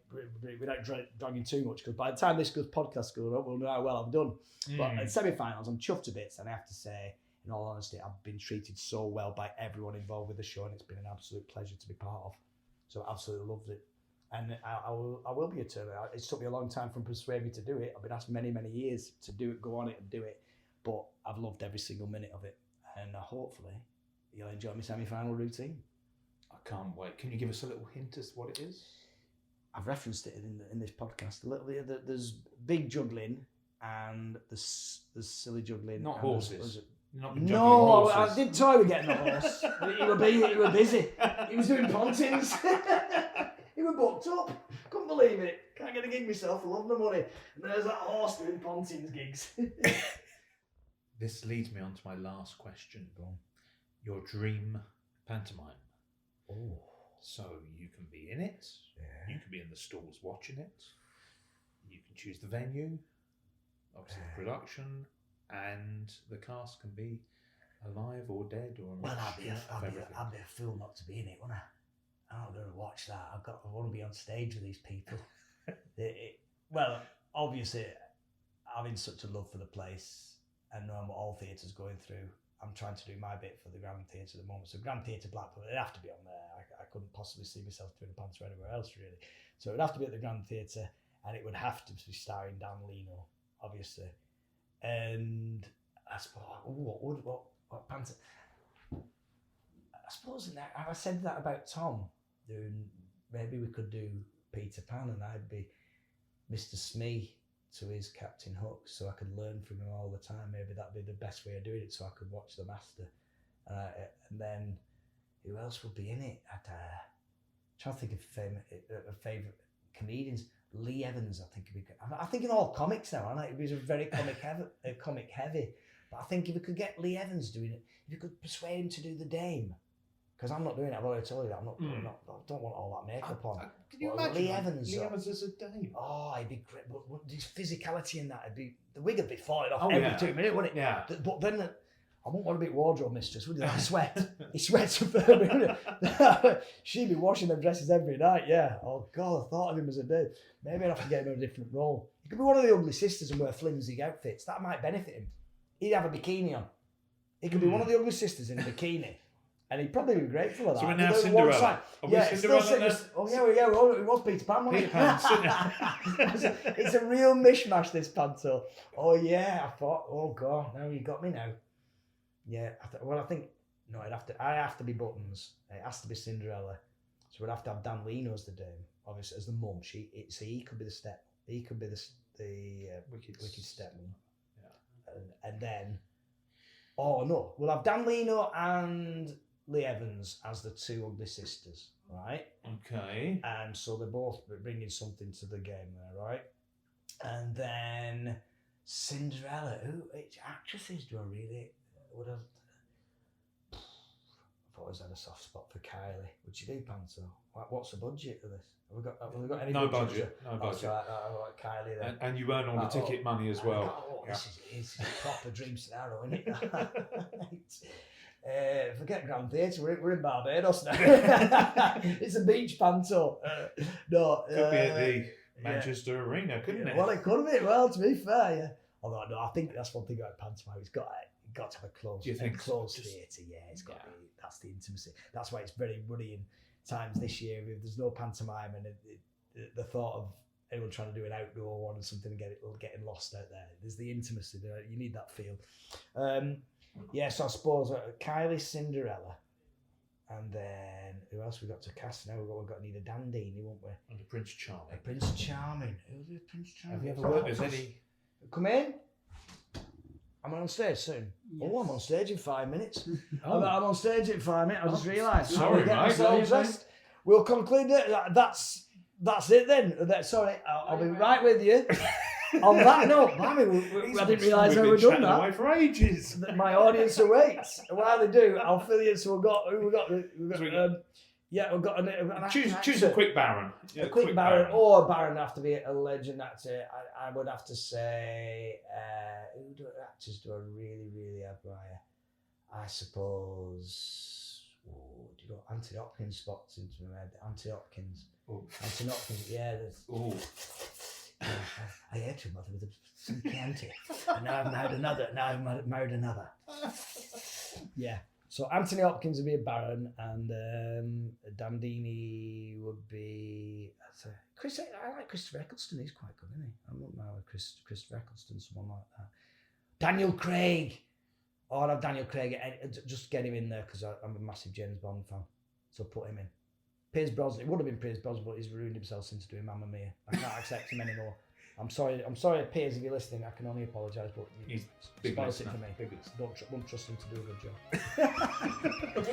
without dragging too much, because by the time this good podcast goes up, we'll know how well I've done. But in semi-finals, I'm chuffed to bits, and I have to say, in all honesty, I've been treated so well by everyone involved with the show, and it's been an absolute pleasure to be part of. So I absolutely loved it. And I will be eternal. It took me a long time from persuade me to do it. I've been asked many, many years to do it, go on it and do it. But I've loved every single minute of it. And hopefully you'll enjoy my semi-final routine. I can't wait. Can you give us a little hint as to what it is? I've referenced it in this podcast a little bit. There's big juggling and there's silly juggling. Not horses. No, I did toy with getting a horse. He were busy. He was doing pontins. He were booked up. Couldn't believe it. Can't get a gig myself. I love the money. And there's that horse doing pontins gigs. This leads me on to my last question. Go on. Your dream pantomime. Oh. So you can be in it. Yeah. You can be in the stalls watching it. You can choose the venue. Obviously the production. And the cast can be alive or dead or a mixture of everything. I'd be a fool not to be in it, wouldn't I? I'm not going to watch that. I want to be on stage with these people. Well, obviously, having such a love for the place and knowing what all theatres going through, I'm trying to do my bit for the Grand Theatre at the moment. So Grand Theatre Blackpool, it'd have to be on there. I couldn't possibly see myself doing a panto anywhere else, really. So it would have to be at the Grand Theatre, and it would have to be starring Dan Leno, obviously. And I suppose, what panto? I suppose I said that about Tom. Maybe we could do Peter Pan, and I'd be Mr. Smee to his Captain Hook, so I could learn from him all the time. Maybe that'd be the best way of doing it, so I could watch the master. And then who else would be in it? Trying to think of favourite comedians. Lee Evans, I think would be good. I'm thinking all comics now, aren't I? It was a very comic heavy. But I think if we could get Lee Evans doing it, if you could persuade him to do the Dame. Because I'm not doing it. I've already told you that. I don't want all that makeup on. Can you imagine Lee Evans as a Dame? Oh, he'd be great. But his physicality in that, the wig would be falling off every 2 minutes, wouldn't it? Yeah. But then I wouldn't want to be wardrobe mistress, would you? I sweat. He sweats for she'd be washing them dresses every night, yeah. Oh, God, I thought of him as a dude. Maybe I'd have to get him in a different role. He could be one of the ugly sisters and wear flimsy outfits. That might benefit him. He'd have a bikini on. He could be one of the ugly sisters in a bikini. And he'd probably be grateful for that. So we're now Cinderella. Cinderella. It was Peter Pan, wasn't it? It's a real mishmash, this panto. Oh, yeah, I thought, oh, God, now you got me now. Yeah, I think No, I have to be Buttons. It has to be Cinderella. So we'd have to have Dan Leno as the dame, obviously as the mum. So he could be the step. He could be the wicked stepmom. Yeah. And then, oh no, we'll have Dan Leno and Lee Evans as the two ugly sisters, right? Okay. And so they're both bringing something to the game there, right? And then Cinderella, which actresses do I really would have? I've always had a soft spot for Kylie. Would you do Panto? What's the budget of this? Have we got any No budget? No budget. So I like Kylie then. And you earn all the ticket money as well. This is a proper dream scenario, isn't it? Forget Grand Theatre, we're in Barbados now. It's a beach Panto. No, could be at the Manchester Arena, couldn't it? Well, it could be. Well, to be fair, yeah. Although no, I think that's one thing about pantomime. It's got to have a closed theatre. Yeah, it's got to be. That's the intimacy. That's why it's very worrying times this year. If there's no pantomime and the thought of anyone trying to do an outdoor one or something and getting lost out there. There's the intimacy there. You need that feel. So I suppose Kylie, Cinderella, and then who else we got to cast now? We've got to need a Dandini, won't we? And a Prince Charming. A Prince Charming. Who's the Prince Charming? Have you ever worked with any? Come in. I'm on stage soon. Yes. Oh, I'm on stage in 5 minutes. I'm on stage in 5 minutes. I just realised. Sorry, mate. We'll conclude it. That's it then. Sorry, I'll be right with you. On that note, I didn't realise I would done that. Away for ages. My audience awaits. While they do, I'll fill you in. So we've got an choose a quick Baron. Yeah, a quick Baron, or a Baron have to be a legend actor. I would have to say, who actors do I really, really admire? I suppose, do you know Anthony Hopkins spots into my head? Anthony Hopkins, yeah. I had to mother with some candy, and now I've married another. Yeah. So Anthony Hopkins would be a Baron, and Dandini would be Chris. I like Christopher Eccleston. He's quite good, isn't he? I don't know Christopher Eccleston, someone like that. Daniel Craig. Oh, I'd have Daniel Craig. Just get him in there because I'm a massive James Bond fan. So put him in. Piers Brosnan. It would have been Piers Brosnan, but he's ruined himself since doing Mamma Mia. I can't accept him anymore. I'm sorry, Piers, if you're listening. I can only apologise, but he's spoils it for me. Won't trust him to do a good job.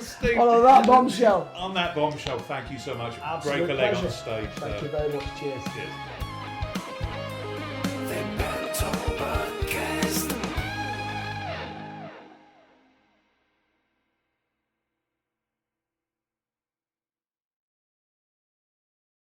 Steve, on that bombshell. On that bombshell, thank you so much. Absolute Break a leg on stage. Thank you very much. Cheers. Cheers. The Panto Podcast.